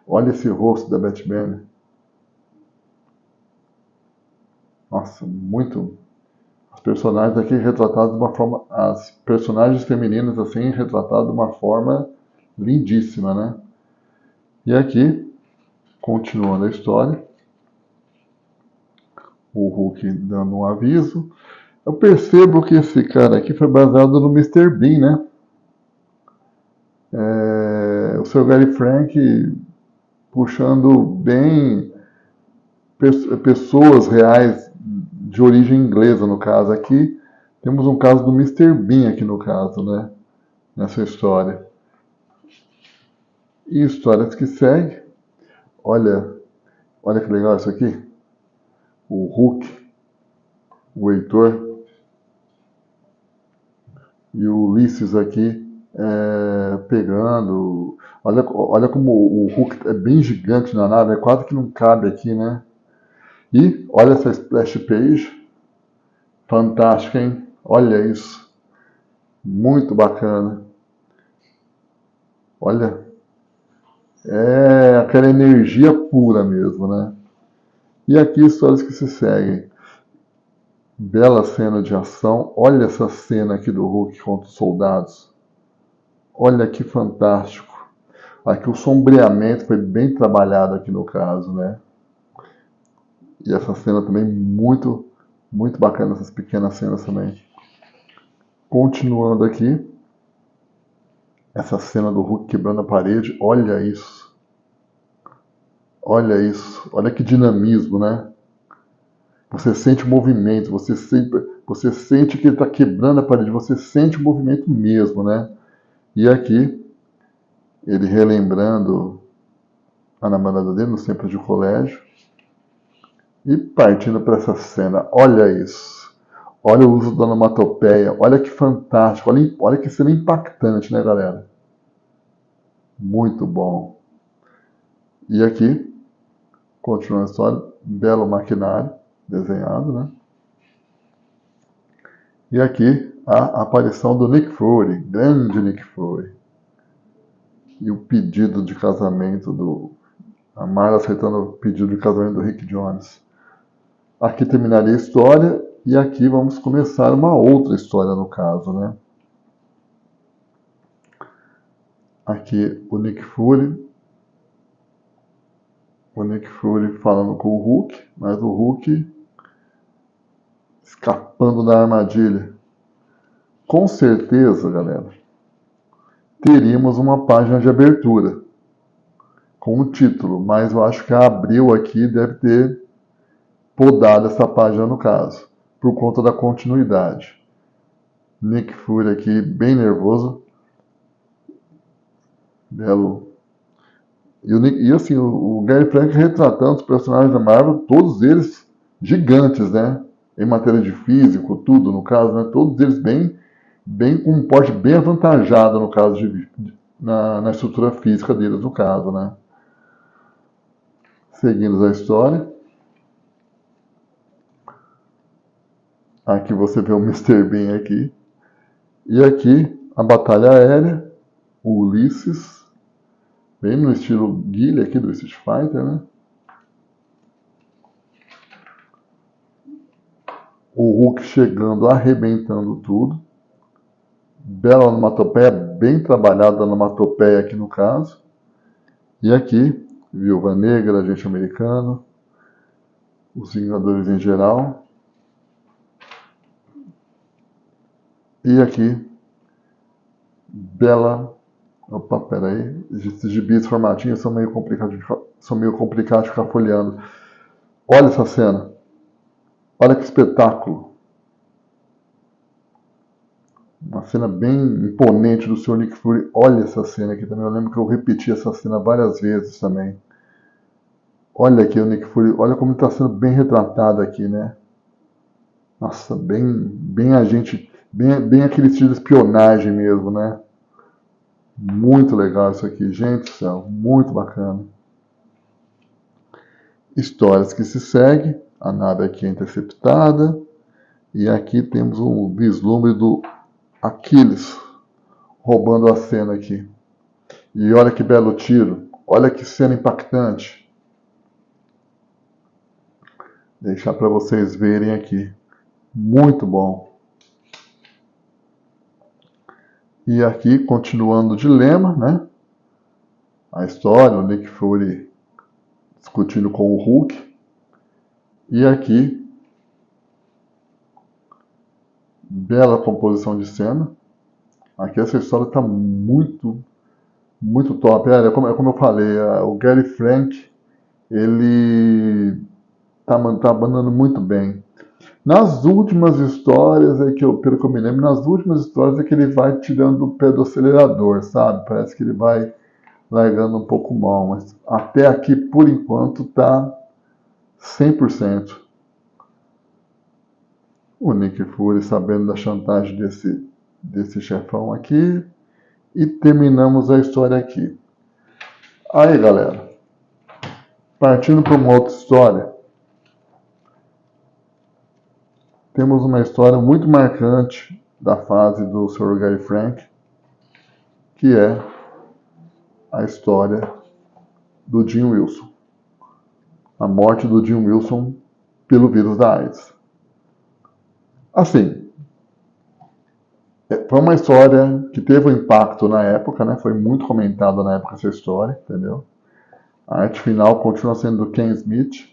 Olha esse rosto da Beth Banner. Nossa, muito. Os personagens aqui retratados de uma forma. As personagens femininas assim retratadas de uma forma lindíssima, né? E aqui, continuando a história, o Hulk dando um aviso. Eu percebo que esse cara aqui foi baseado no Mr. Bean, né? O seu Gary Frank puxando bem pessoas reais de origem inglesa, no caso. Aqui temos um caso do Mr. Bean aqui no caso, né? Nessa história. E histórias que seguem. Olha que legal isso aqui. O Hulk, o Heitor e o Ulysses aqui pegando. Olha como o Hulk é bem gigante na nave, quase que não cabe aqui, né? E olha essa splash page. Fantástica, hein? Olha isso. Muito bacana. Olha. É aquela energia pura mesmo, né? E aqui histórias que se seguem. Bela cena de ação. Olha essa cena aqui do Hulk contra os soldados. Olha que fantástico. Aqui o sombreamento foi bem trabalhado aqui no caso, né? E essa cena também muito, muito bacana, essas pequenas cenas também. Continuando aqui. Essa cena do Hulk quebrando a parede. Olha isso. Olha isso. Olha que dinamismo, né? Você sente o movimento, você Você sente que ele está quebrando a parede, você sente o movimento mesmo, né? E aqui, ele relembrando a namorada dele nos tempos de colégio e partindo para essa cena. Olha isso. Olha o uso da onomatopeia. Olha que fantástico. Olha que cena impactante, né, galera? Muito bom. E aqui, continuando a história, belo maquinário desenhado, né? E aqui, a aparição do Nick Fury, grande Nick Fury. E o pedido de casamento a Marla aceitando o pedido de casamento do Rick Jones. Aqui terminaria a história e aqui vamos começar uma outra história no caso, né? Aqui o Nick Fury falando com o Hulk, mas o Hulk escapando da armadilha. Com certeza, galera, teríamos uma página de abertura com o título, mas eu acho que a Abril aqui deve ter podado essa página no caso, por conta da continuidade. Nick Fury aqui bem nervoso, belo. E assim, o Gary Frank retratando os personagens da Marvel, todos eles gigantes, né? Em matéria de físico, tudo no caso, né? Todos eles bem com um porte bem avantajado no caso na estrutura física deles no caso, né? Seguindo a história. Aqui você vê o Mr. Bean aqui. E aqui a batalha aérea, o Ulysses, bem no estilo Guile aqui do Street Fighter, né? O Hulk chegando, arrebentando tudo. Bela onomatopeia, bem trabalhada a onomatopeia aqui no caso. E aqui, Viúva Negra, Agente Americano, os Vingadores em geral. E aqui, bela... Opa, peraí. Esses gibis formatinhos são meio complicados de ficar folheando. Olha essa cena. Olha que espetáculo. Uma cena bem imponente do Sr. Nick Fury. Olha essa cena aqui também. Eu lembro que eu repeti essa cena várias vezes também. Olha aqui o Nick Fury. Olha como está sendo bem retratado aqui, né? Nossa, bem agente... Bem aquele estilo de espionagem mesmo, né? Muito legal isso aqui. Gente do céu, muito bacana. Histórias que se seguem. A nave aqui é interceptada. E aqui temos um vislumbre do Aquiles roubando a cena aqui. E olha que belo tiro. Olha que cena impactante. Deixar para vocês verem aqui. Muito bom. E aqui, continuando o dilema, né? A história, o Nick Fury discutindo com o Hulk. E aqui, bela composição de cena. Aqui essa história está muito top. É como eu falei, o Gary Frank, ele tá mandando muito bem. Nas últimas histórias, pelo que eu me lembro, nas últimas histórias é que ele vai tirando o pé do acelerador, sabe? Parece que ele vai largando um pouco mal, mas até aqui, por enquanto, tá 100%. O Nick Fury sabendo da chantagem desse chefão aqui. E terminamos a história aqui. Aí, galera, partindo para uma outra história, temos uma história muito marcante da fase do Sr. Gary Frank, que é a história do Jim Wilson. A morte do Jim Wilson pelo vírus da AIDS. Assim, foi uma história que teve um impacto na época, né? Foi muito comentada na época essa história, entendeu? A arte final continua sendo do Ken Smith.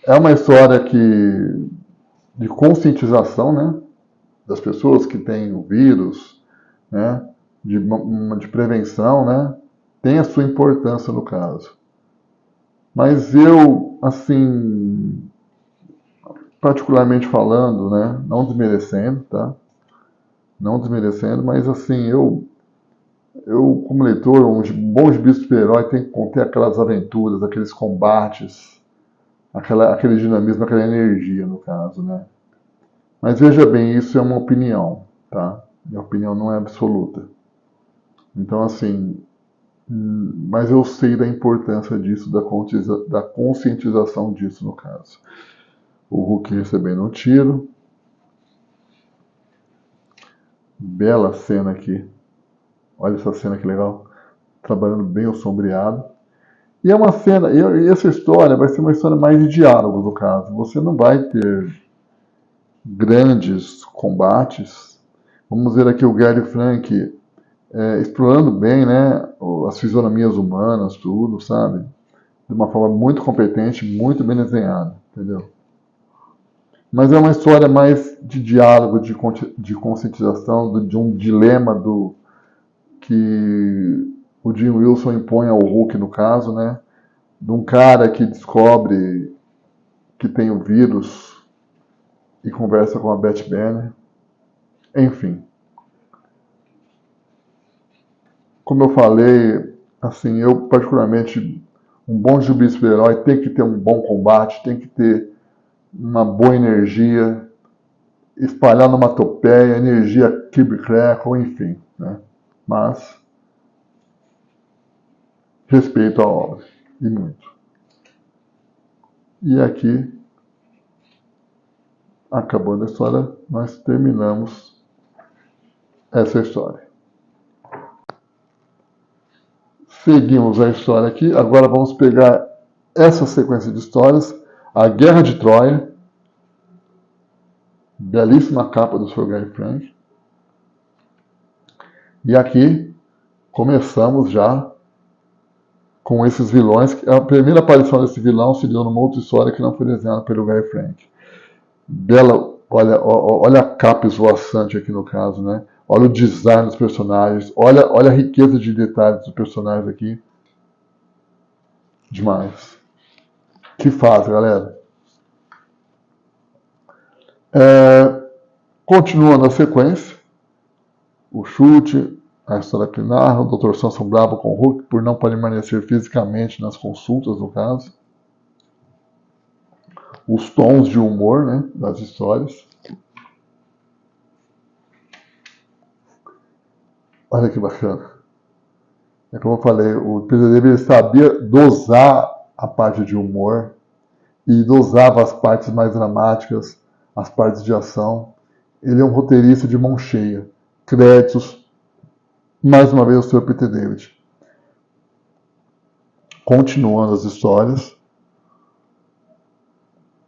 É uma história de conscientização, né? Das pessoas que têm o vírus, né? De prevenção, né? Tem a sua importância no caso. Mas eu, assim, particularmente falando, né, não desmerecendo, tá? Não desmerecendo, mas assim, eu como leitor, um bom gibi de super-herói tem que conter aquelas aventuras, aqueles combates, aquele dinamismo, aquela energia, no caso, né? Mas veja bem, isso é uma opinião, tá? Minha opinião não é absoluta. Então, assim, mas eu sei da importância disso, da conscientização disso, no caso. O Hulk recebendo um tiro. Bela cena aqui. Olha essa cena que legal. Trabalhando bem o sombreado. E é uma cena, e essa história vai ser uma história mais de diálogo, no caso. Você não vai ter grandes combates. Vamos ver aqui o Gary Frank explorando bem, né, as fisionomias humanas, tudo, sabe? De uma forma muito competente, muito bem desenhada, entendeu? Mas é uma história mais de diálogo, de conscientização, de um dilema que o Jim Wilson impõe ao Hulk, no caso, né? De um cara que descobre que tem o vírus e conversa com a Beth Banner. Enfim. Como eu falei, assim, eu particularmente, um bom gibi de super-herói tem que ter um bom combate, tem que ter uma boa energia, espalhar numa topeia, energia Kirby-Crackle, enfim, né? Mas respeito à obra, e muito. E aqui, acabando a história, nós terminamos essa história. Seguimos a história aqui, agora vamos pegar essa sequência de histórias, a Guerra de Troia, belíssima capa do Sr. Gary Frank. E aqui começamos já com esses vilões. A primeira aparição desse vilão se deu numa outra história que não foi desenhada pelo Gary Frank. Bela, olha a capa esvoaçante aqui no caso, né? Olha o design dos personagens, olha a riqueza de detalhes dos personagens aqui. Demais. Que fase, galera. Continuando a sequência, o chute, a história que narra, o Dr. Samson bravo com o Hulk por não permanecer fisicamente nas consultas, no caso. Os tons de humor, né, das histórias. Olha que bacana. É como eu falei, o Peter David sabia dosar a parte de humor e dosava as partes mais dramáticas, as partes de ação. Ele é um roteirista de mão cheia. Créditos, mais uma vez, o Sr. Peter David. Continuando as histórias,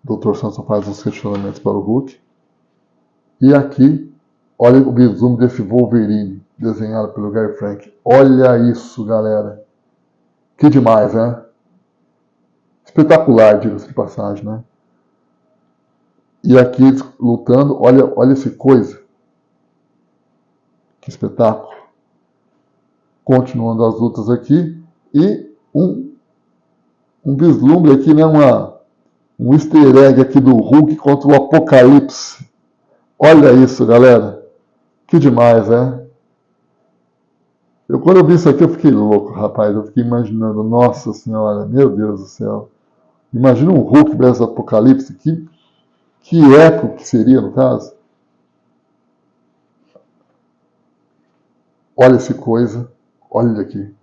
o Dr. Samson faz uns questionamentos para o Hulk. E aqui, olha o resumo desse Wolverine, desenhado pelo Gary Frank. Olha isso, galera. Que demais, né? Espetacular, diga-se de passagem, né? E aqui, lutando, olha essa coisa. Que espetáculo. Continuando as lutas aqui. E um vislumbre aqui, né? Um easter egg aqui do Hulk contra o Apocalipse. Olha isso, galera. Que demais, né? Quando eu vi isso aqui, eu fiquei louco, rapaz. Eu fiquei imaginando, nossa senhora, meu Deus do céu. Imagina um Hulk versus Apocalipse. Que eco que seria, no caso. Olha essa coisa. Olha aqui.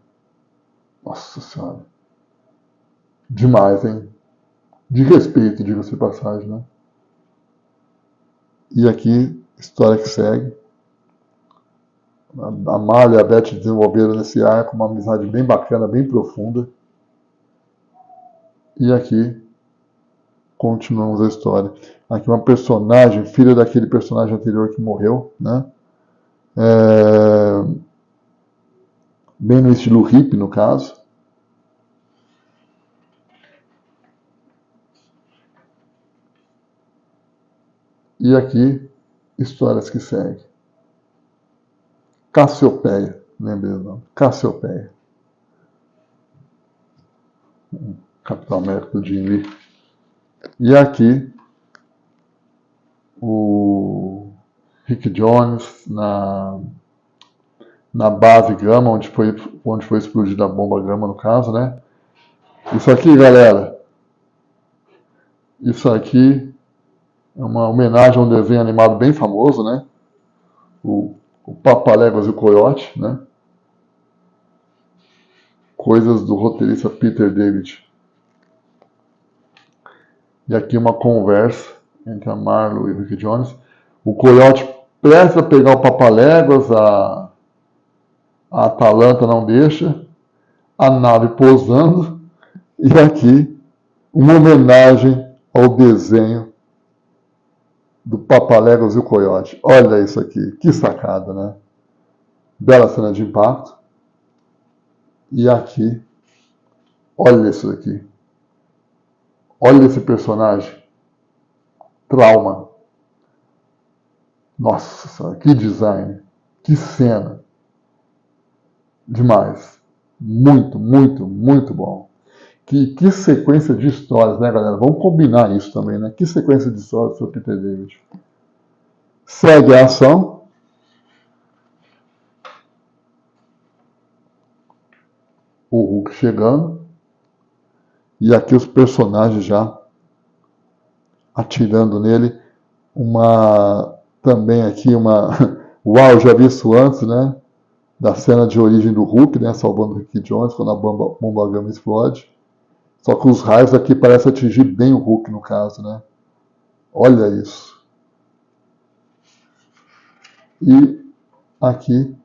Nossa senhora. Demais, hein? De respeito, diga-se de passagem, né? E aqui, história que segue. A Marla e a Beth desenvolveram nesse arco uma amizade bem bacana, bem profunda. E aqui, continuamos a história. Aqui uma personagem, filha daquele personagem anterior que morreu, né? Bem no estilo hippie, no caso. E aqui, histórias que seguem. Cassiopeia, lembrei o nome. Cassiopeia. Capitão América do Jim Lee. E aqui, o Rick Jones na base Gama, onde foi explodida a bomba Gama, no caso, né? Isso aqui, galera, isso aqui é uma homenagem a um desenho animado bem famoso, né? O Papaléguas e o Coiote, né? Coisas do roteirista Peter David. E aqui uma conversa entre a Marlo e o Rick Jones. O Coiote presta a pegar o Papaléguas, a Atalanta não deixa, a nave pousando, e aqui uma homenagem ao desenho do Papaléguas e o Coiote. Olha isso aqui, que sacada, né? Bela cena de impacto. E aqui, olha isso aqui. Olha esse personagem. Trauma. Nossa senhora, que design. Que cena. Demais. Muito, muito, muito bom. Que sequência de histórias, né, galera? Vamos combinar isso também, né? Que sequência de histórias do Peter David. Segue a ação. O Hulk chegando. E aqui os personagens já atirando nele. Também aqui Uau, já vi isso antes, né? Da cena de origem do Hulk, né? Salvando o Rick Jones quando a bomba Gama explode. Só que os raios aqui parecem atingir bem o Hulk, no caso, né? Olha isso. E aqui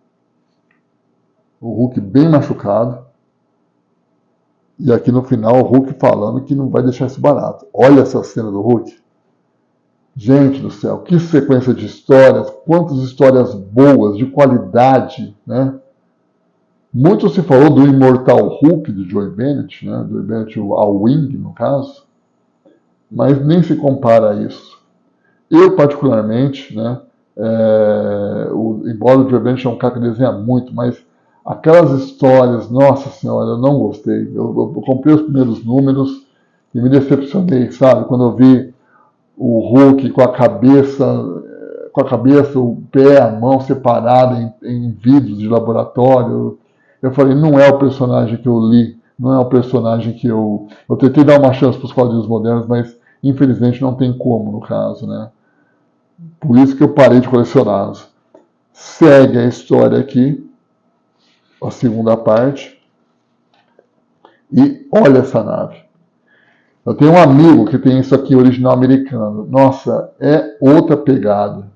o Hulk bem machucado. E aqui no final o Hulk falando que não vai deixar isso barato. Olha essa cena do Hulk. Gente do céu, que sequência de histórias, quantas histórias boas, de qualidade, né? Muito se falou do Imortal Hulk, do Joe Bennett, né? Do Bennett ao Wing, no caso. Mas nem se compara a isso. Eu, particularmente, né? Embora o Joe Bennett é um cara que desenha muito, mas aquelas histórias, nossa senhora, eu não gostei. Eu comprei os primeiros números e me decepcionei, sabe? Quando eu vi o Hulk com a cabeça, o pé, a mão separada em vidros de laboratório. Eu falei, não é o personagem que eu li, não é o personagem que eu tentei dar uma chance para os quadrinhos modernos, mas infelizmente não tem como, no caso, né? Por isso que eu parei de colecioná-los. Segue a história aqui, a segunda parte, e olha essa nave. Eu tenho um amigo que tem isso aqui, original americano. Nossa, é outra pegada.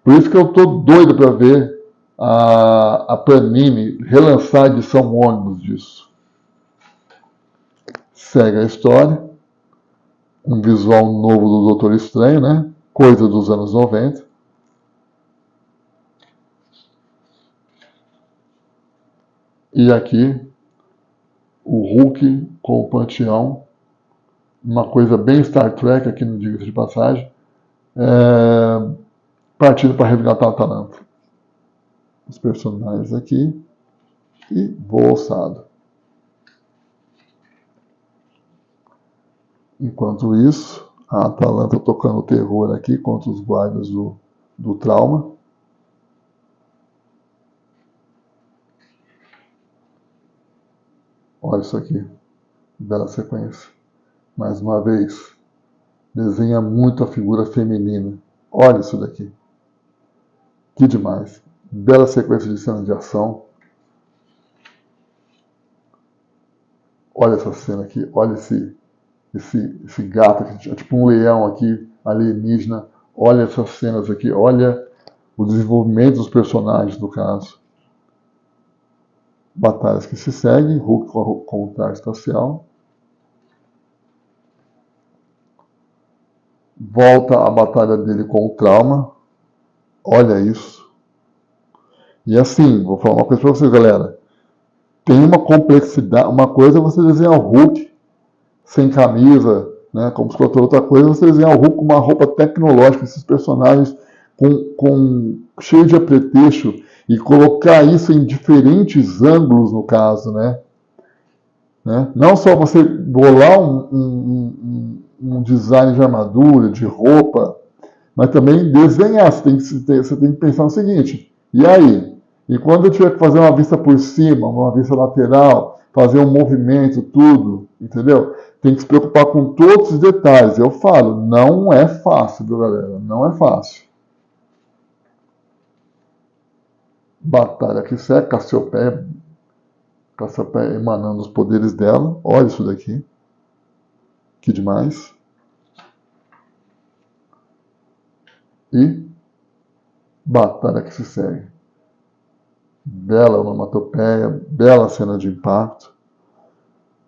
Por isso que eu tô doido para ver a Panini relançar a edição ônibus disso. Segue a história. Um visual novo do Doutor Estranho, né? Coisa dos anos 90. E aqui, o Hulk com o Panteão. Uma coisa bem Star Trek, aqui no diga-se de passagem. Partindo para resgatar a Atalanta. Os personagens aqui. E voo alçado. Enquanto isso, a Atalanta tocando terror aqui contra os guardas do trauma. Olha isso aqui. Bela sequência. Mais uma vez. Desenha muito a figura feminina. Olha isso daqui. Que demais. Bela sequência de cena de ação. Olha essa cena aqui. Olha esse gato aqui. É tipo um leão aqui, alienígena. Olha essas cenas aqui. Olha o desenvolvimento dos personagens, no caso. Batalhas que se seguem. Hulk com o traje espacial. Volta a batalha dele com o trauma. Olha isso. E assim, vou falar uma coisa para vocês, galera. Tem uma complexidade. Uma coisa é você desenhar o Hulk sem camisa, né, como se fosse outra coisa, você desenhar o Hulk com uma roupa tecnológica, esses personagens cheio de apetrecho, e colocar isso em diferentes ângulos, no caso, né? Não só você bolar um design de armadura, de roupa, mas também desenhar. Você tem que pensar no seguinte, e aí? E quando eu tiver que fazer uma vista por cima, uma vista lateral, fazer um movimento, tudo, entendeu? Tem que se preocupar com todos os detalhes. Eu falo, não é fácil, viu, galera? Não é fácil. Batalha que segue, Cassiopeia emanando os poderes dela. Olha isso daqui. Que demais. E batalha que se segue. Bela onomatopeia, bela cena de impacto.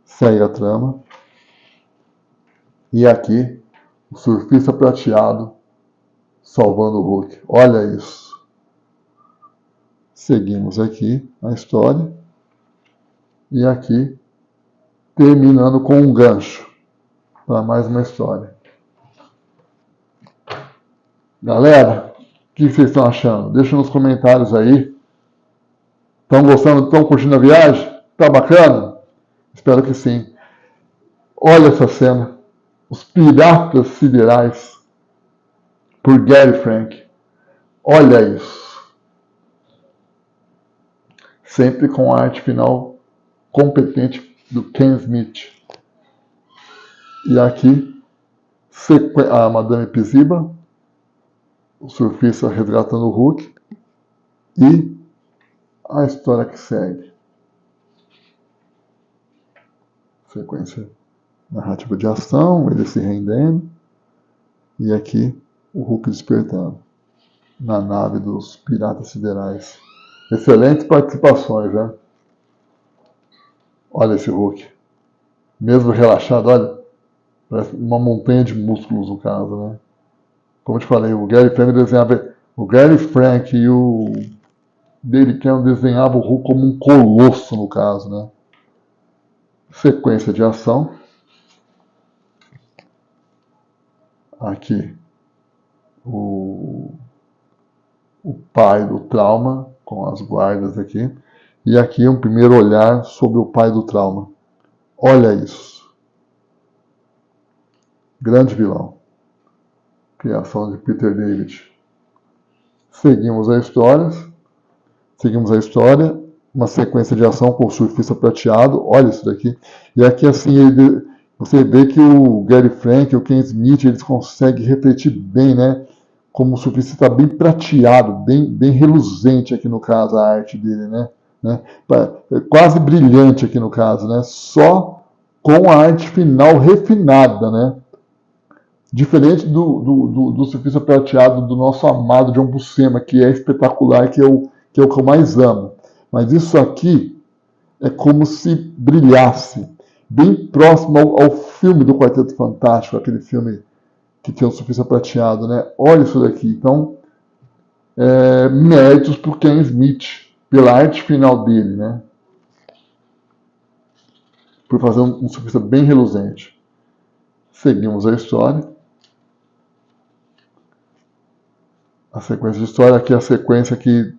Segue a trama. E aqui, o surfista prateado salvando o Hulk. Olha isso. Seguimos aqui a história. E aqui, terminando com um gancho para mais uma história. Galera, o que vocês estão achando? Deixa nos comentários aí. Estão gostando? Estão curtindo a viagem? Tá bacana? Espero que sim. Olha essa cena. Os Piratas Siderais, por Gary Frank. Olha isso. Sempre com a arte final competente do Ken Smith. E aqui, a Madame Pisiba, o surfista resgatando o Hulk, e a história que segue. Sequência narrativa de ação, ele se rendendo, e aqui o Hulk despertando na nave dos Piratas Siderais. Excelentes participações, né? Olha esse Hulk. Mesmo relaxado, olha, parece uma montanha de músculos no caso, né? Como eu te falei, o Gary Frank desenhava. O Gary Frank e o David Cameron desenhavam o Hulk como um colosso, no caso, né? Sequência de ação. Aqui o pai do trauma, com as guardas aqui. E aqui um primeiro olhar sobre o pai do trauma. Olha isso. Grande vilão. Criação de Peter David. Seguimos a história. Uma sequência de ação com o surfista prateado. Olha isso daqui. E aqui assim, você vê que o Gary Frank e o Ken Smith, eles conseguem refletir bem, né? Como o surfista está bem prateado, bem reluzente aqui no caso, a arte dele, né? Quase brilhante aqui no caso, né? Só com a arte final refinada, né? Diferente do surfista prateado do nosso amado John Buscema, que é espetacular, que é o que eu mais amo. Mas isso aqui é como se brilhasse, bem próximo ao filme do Quarteto Fantástico, aquele filme que tinha o surfista prateado, né? Olha isso daqui. Então, méritos para o Ken Smith, pela arte final dele, né? Por fazer um surfista bem reluzente. Seguimos a história. A sequência de história aqui é a sequência que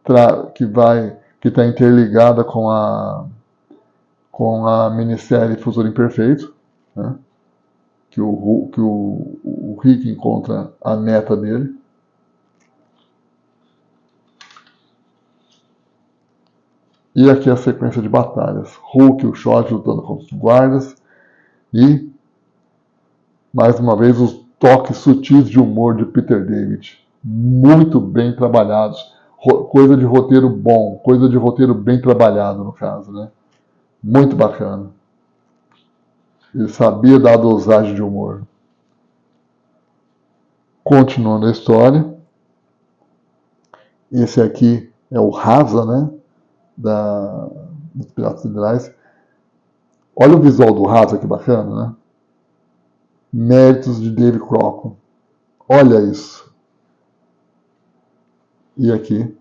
está interligada com a minissérie Futuro Imperfeito, né? Que o Rick encontra a neta dele. E aqui a sequência de batalhas. Hulk e o Shot lutando contra os guardas. E, mais uma vez, os toques sutis de humor de Peter David. Muito bem trabalhados. Coisa de roteiro bom. Coisa de roteiro bem trabalhado, no caso, né? Muito bacana. Ele sabia dar a dosagem de humor. Continuando a história. Esse aqui é o Rasa, né? Dos Piratas Siderais. Olha o visual do Rasa, que bacana, né? Méritos de Dave Crockett. Olha isso. E aqui,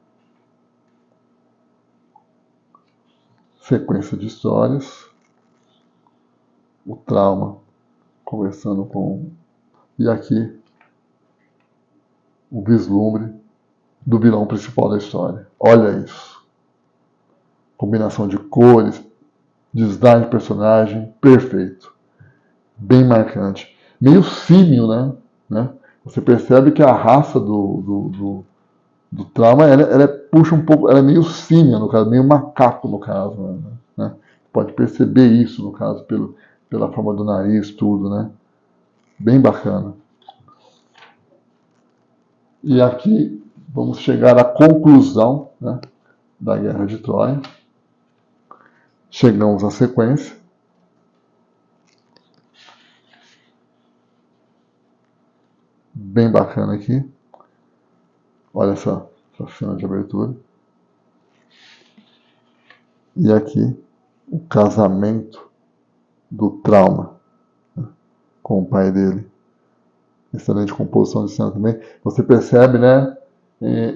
sequência de histórias. O trauma conversando com... E aqui, o vislumbre do vilão principal da história. Olha isso. Combinação de cores, design de personagem, perfeito. Bem marcante. Meio símil, né? Você percebe que a raça do trauma, ela puxa um pouco, ela é meio símia, no caso, meio macaco, no caso, né? Pode perceber isso, no caso, pela forma do nariz, tudo, né? Bem bacana. E aqui vamos chegar à conclusão, né, da Guerra de Troia. Chegamos à sequência. Bem bacana aqui. Olha essa cena de abertura. E aqui o casamento do trauma, né, com o pai dele. Excelente composição de cena também. Você percebe, né,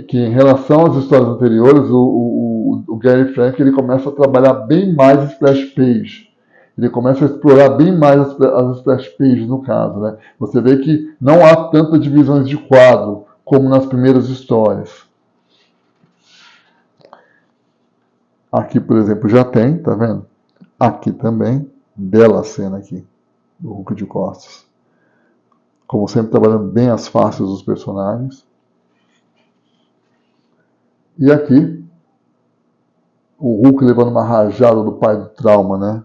que em relação às histórias anteriores, o Gary Frank ele começa a trabalhar bem mais splash page. Ele começa a explorar bem mais as splash pages no caso, né? Você vê que não há tantas divisões de quadro como nas primeiras histórias. Aqui, por exemplo, já tem, tá vendo? Aqui também, bela cena aqui, do Hulk de costas. Como sempre, trabalhando bem as faces dos personagens. E aqui, o Hulk levando uma rajada do pai do trauma, né?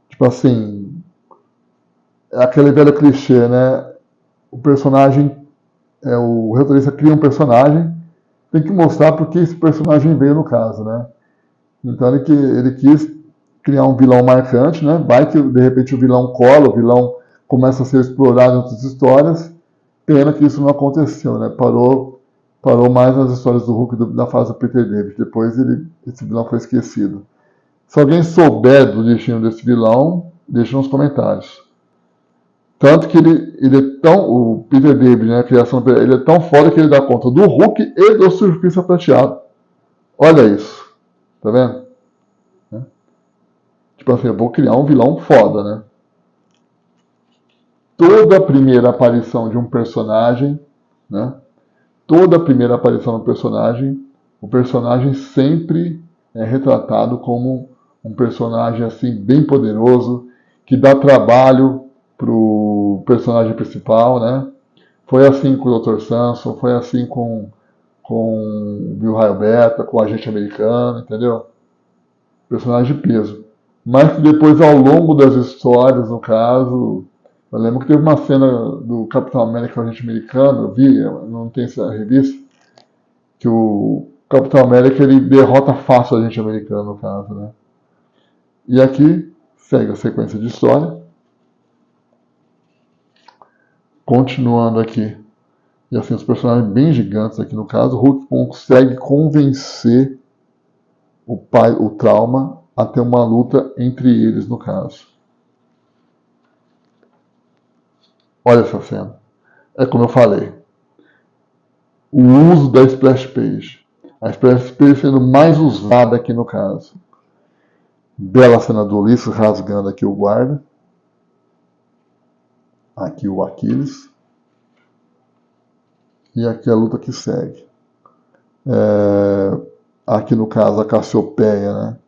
Tipo assim, é aquele velho clichê, né? O personagem, o roteirista cria um personagem, tem que mostrar porque esse personagem veio no caso, né? Então ele quis criar um vilão marcante, né? Vai que de repente o vilão cola, o vilão começa a ser explorado em outras histórias. Pena que isso não aconteceu, né? Parou mais nas histórias do Hulk da fase do Peter David. Depois esse vilão foi esquecido. Se alguém souber do destino desse vilão, deixa nos comentários. Tanto que ele é tão. O Peter David, né? A criação dele, ele é tão foda que ele dá conta do Hulk e do Surfista Prateado. Olha isso. Tá vendo? Tipo assim, eu vou criar um vilão foda, né? Toda a primeira aparição de um personagem, né? Toda a primeira aparição do personagem, o personagem sempre é retratado como um personagem assim bem poderoso, que dá trabalho pro personagem principal, né? Foi assim com o Dr. Samson, foi assim com o Bill Raio Beta, com o Agente Americano, entendeu? Personagem de peso. Mas que depois, ao longo das histórias, no caso, eu lembro que teve uma cena do Capitão América, o Agente Americano, eu vi, não tem essa revista, que o Capitão América ele derrota fácil o Agente Americano, no caso, né? E aqui segue a sequência de história. Continuando aqui. E assim, os personagens bem gigantes aqui no caso, o Hulk consegue convencer o pai, o Trauma, a ter uma luta entre eles no caso. Olha essa cena. É como eu falei. O uso da Splash Page. A Splash Page sendo mais usada aqui no caso. Bela cena do Ulisses rasgando aqui o guarda. Aqui o Aquiles. E aqui a luta que segue. Aqui no caso a Cassiopeia, né?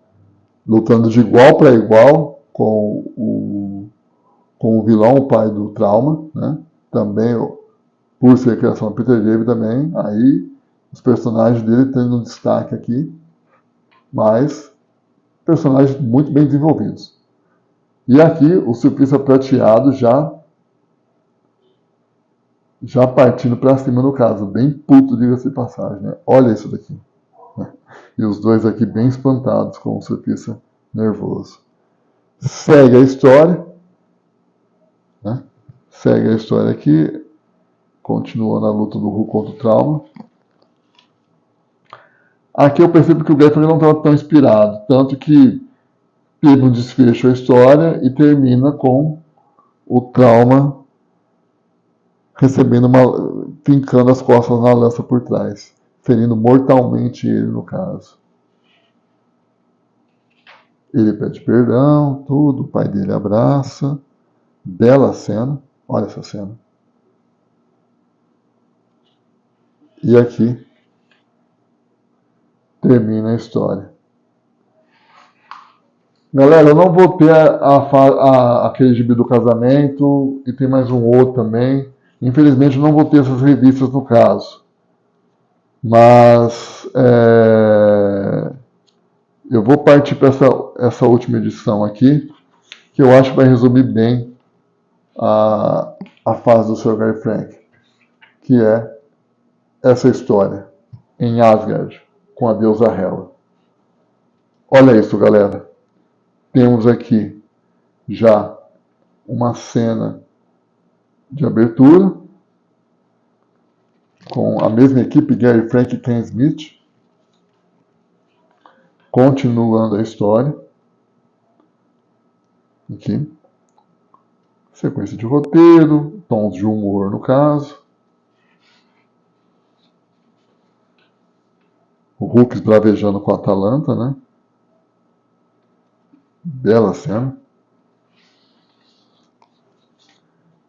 Lutando de igual para igual com o vilão, o pai do Trauma, né? Também, por ser criação do Peter David também, aí os personagens dele tendo um destaque aqui, mas personagens muito bem desenvolvidos. E aqui o Surfista Prateado já partindo para cima no caso, bem puto, diga-se de passagem, né? Olha isso daqui. Né? E os dois aqui bem espantados com o Surfista nervoso. Segue a história, né? Segue a história aqui, continuando a luta do Hulk contra o Trauma. Aqui eu percebo que o Gary não estava tão inspirado, tanto que teve um desfecho a história e termina com o Trauma recebendo fincando as costas na lança por trás, ferindo mortalmente ele no caso. Ele pede perdão, tudo, o pai dele abraça. Bela cena, olha essa cena. E aqui termina a história. Galera, eu não vou ter aquele gibi do casamento, e tem mais um outro também. Infelizmente não vou ter essas revistas no caso, mas eu vou partir para essa última edição aqui, que eu acho que vai resumir bem a fase do Sr. Gary Frank, que é essa história em Asgard, com a deusa Hela. Olha isso, galera. Temos aqui já uma cena de abertura com a mesma equipe, Gary Frank e Ken Smith, continuando a história. Aqui. Sequência de roteiro, tons de humor no caso. O Hulk esbravejando com a Atalanta, né? Bela cena.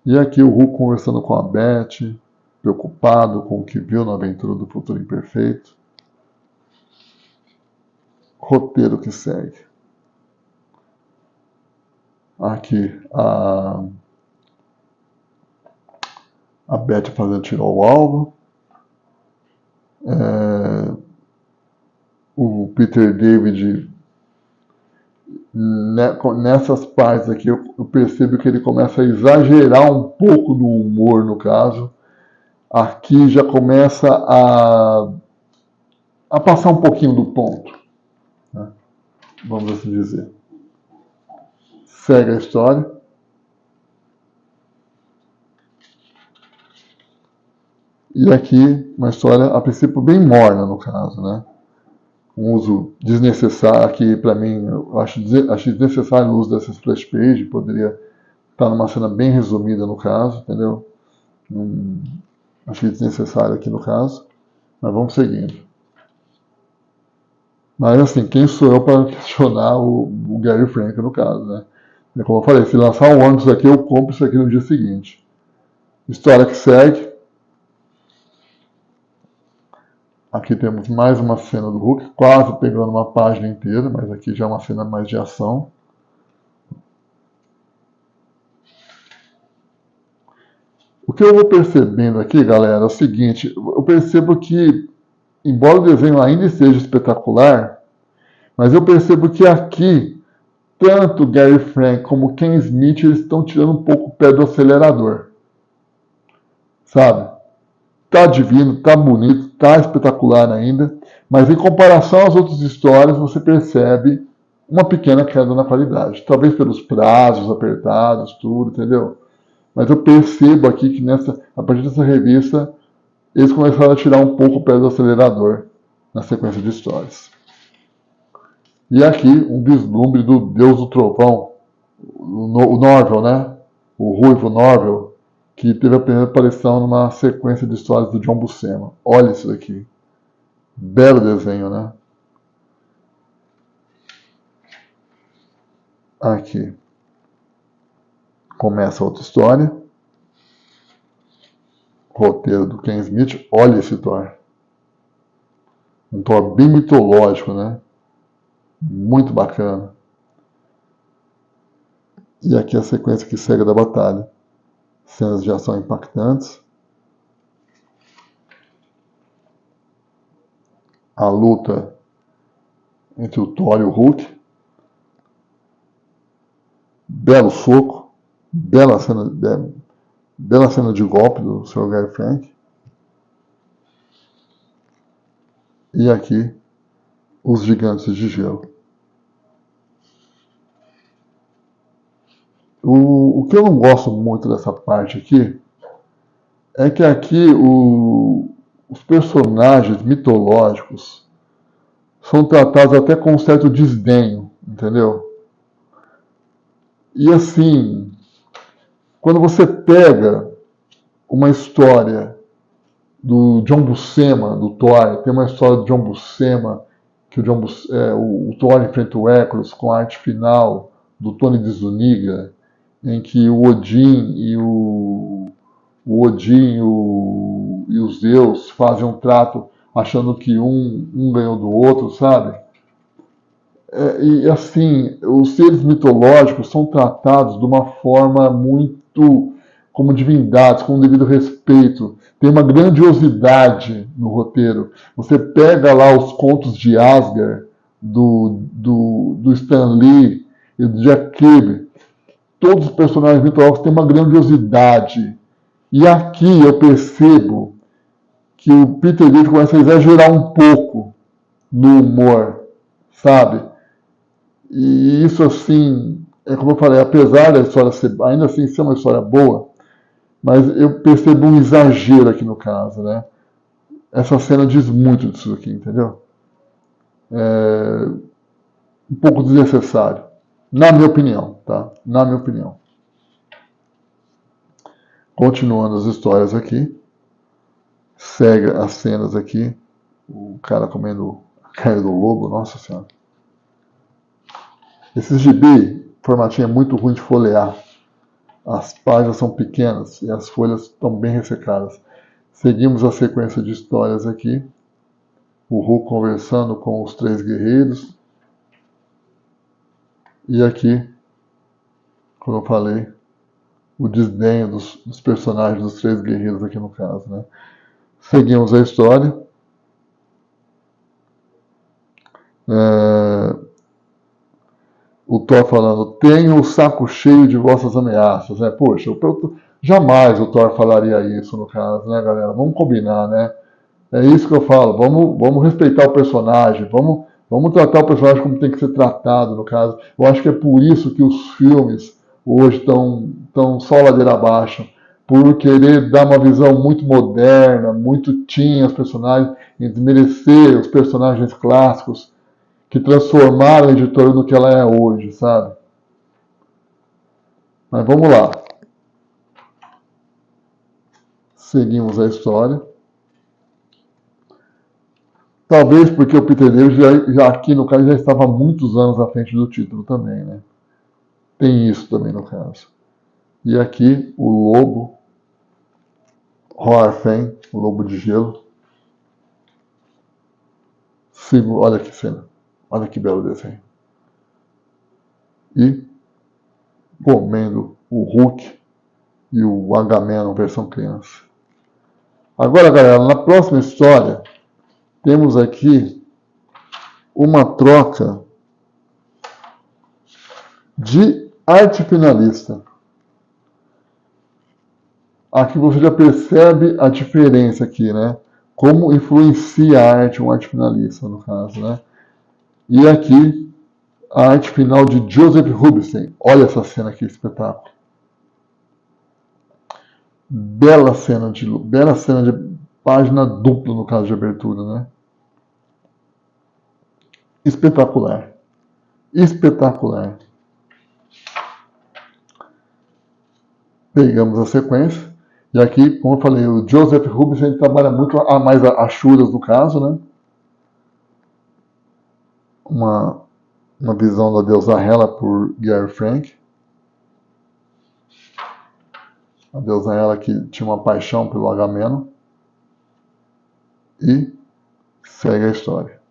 E aqui o Hulk conversando com a Beth, preocupado com o que viu na aventura do Futuro Imperfeito. Roteiro que segue. Aqui a Beth fazendo tiro ao alvo. O Peter David, nessas partes aqui, eu percebo que ele começa a exagerar um pouco no humor, no caso. Aqui já começa a passar um pouquinho do ponto, né? Vamos assim dizer. Segue a história. E aqui, uma história, a princípio, bem morna, no caso, né? Um uso desnecessário, aqui, para mim, eu acho desnecessário o uso dessa splash page, poderia estar numa cena bem resumida, no caso, entendeu? Achei desnecessário aqui, no caso, mas vamos seguindo. Mas, assim, quem sou eu para questionar o Gary Frank, no caso, né? Como eu falei, se lançar um ônibus aqui, eu compro isso aqui no dia seguinte. História que segue. Aqui temos mais uma cena do Hulk, quase pegando uma página inteira, mas aqui já é uma cena mais de ação. O que eu vou percebendo aqui, galera, é o seguinte, eu percebo que, embora o desenho ainda esteja espetacular, mas eu percebo que aqui, tanto Gary Frank como Ken Smith, eles estão tirando um pouco o pé do acelerador. Sabe? Tá divino, tá bonito, tá espetacular ainda, mas em comparação às outras histórias, você percebe uma pequena queda na qualidade. Talvez pelos prazos apertados, tudo, entendeu? Mas eu percebo aqui que a partir dessa revista, eles começaram a tirar um pouco o pé do acelerador na sequência de histórias. E aqui, um vislumbre do Deus do Trovão, o Norvel, né? O ruivo Norvel, que teve a primeira aparição numa sequência de histórias do John Buscema. Olha isso daqui. Belo desenho, né? Aqui. Começa outra história. Roteiro do Ken Smith. Olha esse Thor. Um Thor bem mitológico, né? Muito bacana. E aqui a sequência que segue da batalha. Cenas de ação impactantes. A luta entre o Thor e o Hulk. Belo soco. Bela cena de golpe do Sr. Gary Frank. E aqui, os gigantes de gelo. O que eu não gosto muito dessa parte aqui é que aqui os personagens mitológicos são tratados até com um certo desdenho, entendeu? E assim, quando você pega uma história do John Buscema, do Thor, tem uma história do John Buscema, que o Thor enfrenta o Hércules com a arte final do Tony de Zuniga, em que o Odin e os Zeus fazem um trato achando que um ganhou do outro, sabe? E assim, os seres mitológicos são tratados de uma forma muito como divindades, com o devido respeito. Tem uma grandiosidade no roteiro. Você pega lá os contos de Asgard, do Stan Lee e do Jack Kirby. Todos os personagens mitológicos têm uma grandiosidade. E aqui eu percebo que o Peter David começa a exagerar um pouco no humor, sabe? E isso, assim, é como eu falei, apesar da história ser, ainda assim ser uma história boa, mas eu percebo um exagero aqui no caso, né? Essa cena diz muito disso aqui, entendeu? É um pouco desnecessário, na minha opinião, tá? Na minha opinião. Continuando as histórias aqui, segue as cenas aqui, o cara comendo a carne do lobo, nossa senhora. Esses gibi, o formatinho é muito ruim de folhear. As páginas são pequenas e as folhas estão bem ressecadas. Seguimos a sequência de histórias aqui. O Hulk conversando com os três guerreiros. E aqui, como eu falei, o desdenho dos personagens dos três guerreiros aqui no caso, né? Seguimos a história. O Thor falando, tenho o saco cheio de vossas ameaças, né? Poxa, jamais o Thor falaria isso no caso, né, galera? Vamos combinar, né? É isso que eu falo, vamos respeitar o personagem, vamos tratar o personagem como tem que ser tratado, no caso. Eu acho que é por isso que os filmes hoje estão só ladeira abaixo, por querer dar uma visão muito moderna, muito teen aos personagens, e desmerecer os personagens clássicos, que transformaram a editora no que ela é hoje, sabe? Mas vamos lá. Seguimos a história. Talvez porque o Peter David já aqui no caso já estava há muitos anos à frente do título também, né? Tem isso também no caso. E aqui o lobo, Hoarfen, o lobo de gelo. Olha que cena. Olha que belo desenho. E comendo o Hulk e o Agamemnon versão criança. Agora, galera, na próxima história temos aqui uma troca de arte finalista. Aqui você já percebe a diferença aqui, né? Como influencia a arte, um arte finalista, no caso, né? E aqui, a arte final de Joseph Rubinstein. Olha essa cena aqui, espetáculo. Bela cena de página dupla, no caso de abertura, né? Espetacular. Espetacular. Pegamos a sequência. E aqui, como eu falei, o Joseph Rubinstein trabalha muito mais achuras no caso, né? Uma visão da deusa Hela por Gary Frank. A deusa Hela que tinha uma paixão pelo Agamemnon. E segue a história.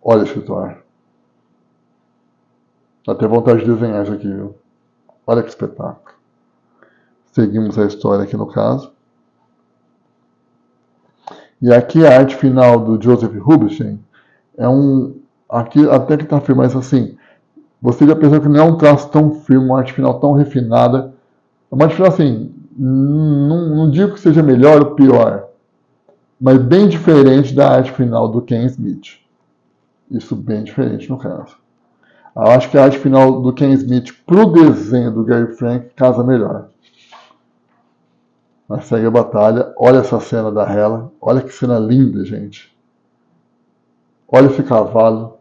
Olha esse Thor. Dá até vontade de desenhar isso aqui, viu? Olha que espetáculo. Seguimos a história aqui no caso. E aqui a arte final do Joseph Rubinstein é aqui até que está firme, mas assim, você já pensou que não é um traço tão firme, uma arte final tão refinada. É uma arte final assim, não digo que seja melhor ou pior, mas bem diferente da arte final do Ken Smith. Isso bem diferente no caso. Eu acho que a arte final do Ken Smith pro desenho do Gary Frank casa melhor. Mas segue a batalha. Olha essa cena da Hela. Olha que cena linda, gente. Olha esse cavalo.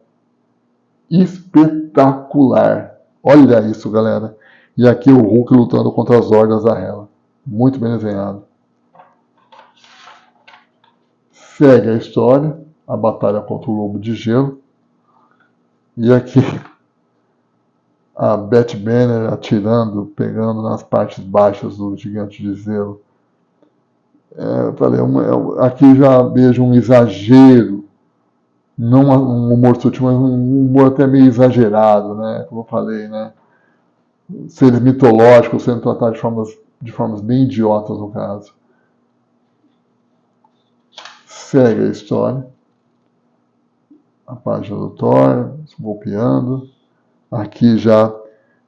Espetacular. Olha isso, galera. E aqui o Hulk lutando contra as hordas da Hela. Muito bem desenhado. Segue a história. A batalha contra o Lobo de Gelo. E aqui a Beth Banner atirando, pegando nas partes baixas do Gigante de Gelo. Aqui já vejo um exagero não um humor sutil, mas um humor até meio exagerado, né? Como eu falei, né? Seres mitológicos sendo tratados de formas bem idiotas, no caso. Segue a história. A página do Thor, golpeando. Aqui já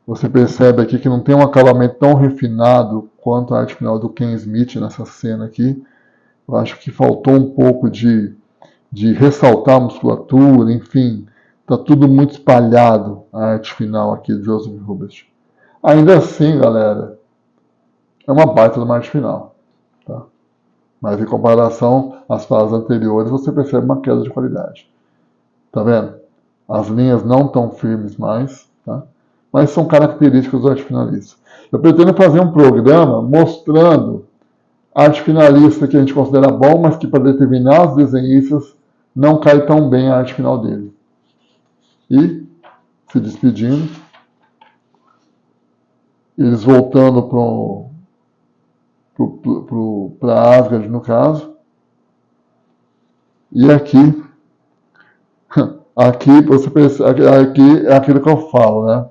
você percebe aqui que não tem um acabamento tão refinado quanto a arte final do Ken Smith nessa cena aqui. Eu acho que faltou um pouco de ressaltar a musculatura, enfim. Está tudo muito espalhado a arte final aqui de Joseph Hubert. Ainda assim, galera, é uma baita de uma arte final. Tá? Mas em comparação às fases anteriores, você percebe uma queda de qualidade. Tá vendo? As linhas não estão firmes mais, tá? Mas são características do arte finalista. Eu pretendo fazer um programa mostrando arte finalista que a gente considera bom, mas que para determinados desenhistas não cai tão bem a arte final dele. E, se despedindo, eles voltando para Asgard, no caso. E aqui você percebe, aqui é aquilo que eu falo, né?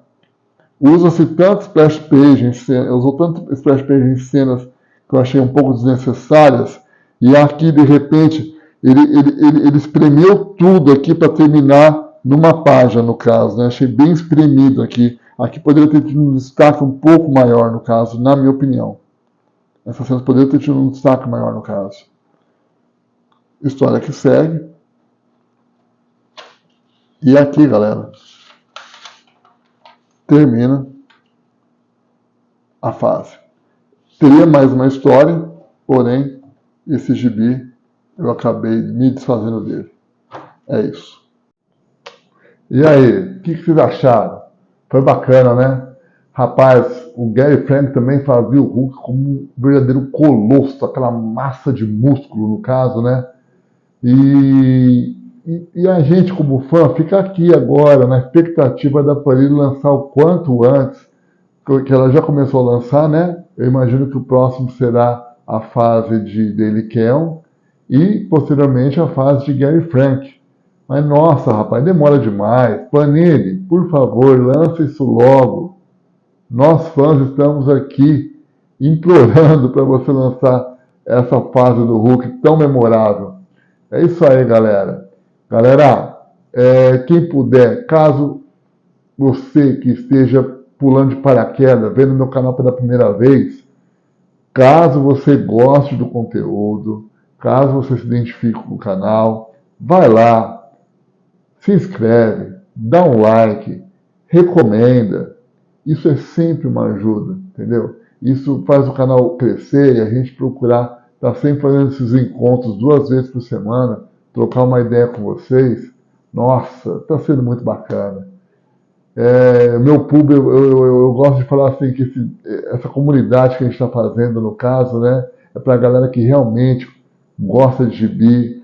Usa-se tanto splash page em cenas, usou tanto splash page em cenas que eu achei um pouco desnecessárias, e aqui de repente ele espremeu tudo aqui para terminar numa página, no caso, né? Achei bem espremido aqui. Aqui poderia ter tido um destaque um pouco maior, no caso, na minha opinião. Essas cenas poderiam ter tido um destaque maior, no caso. História que segue. E aqui, galera, termina a fase. Teria mais uma história, porém, esse gibi eu acabei me desfazendo dele. É isso. E aí, o que vocês acharam? Foi bacana, né? Rapaz, o Gary Frank também fazia o Hulk como um verdadeiro colosso, aquela massa de músculo, no caso, né? E a gente, como fã, fica aqui agora na expectativa da Panini lançar o quanto antes, que ela já começou a lançar, né? Eu imagino que o próximo será a fase de Daily Kel e, posteriormente, a fase de Gary Frank. Mas, nossa, rapaz, demora demais. Panini, por favor, lança isso logo. Nós, fãs, estamos aqui implorando para você lançar essa fase do Hulk tão memorável. É isso aí, galera. Galera, quem puder, caso você que esteja pulando de paraquedas, vendo meu canal pela primeira vez, caso você goste do conteúdo, caso você se identifique com o canal, vai lá, se inscreve, dá um like, recomenda. Isso é sempre uma ajuda, entendeu? Isso faz o canal crescer e a gente procurar estar sempre fazendo esses encontros 2 vezes por semana, trocar uma ideia com vocês. Nossa, está sendo muito bacana. Meu público, eu gosto de falar assim que essa comunidade que a gente está fazendo, no caso, né, é para a galera que realmente gosta de gibi,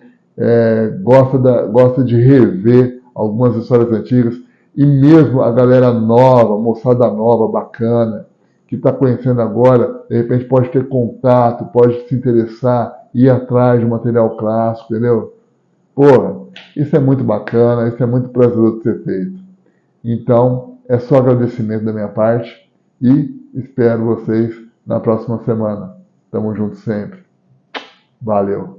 gosta de rever algumas histórias antigas, e mesmo a galera nova, moçada nova, bacana, que está conhecendo agora, de repente pode ter contato, pode se interessar, ir atrás de material clássico, entendeu? Porra, isso é muito bacana, isso é muito prazeroso de ser feito. Então, é só agradecimento da minha parte e espero vocês na próxima semana. Tamo junto sempre. Valeu.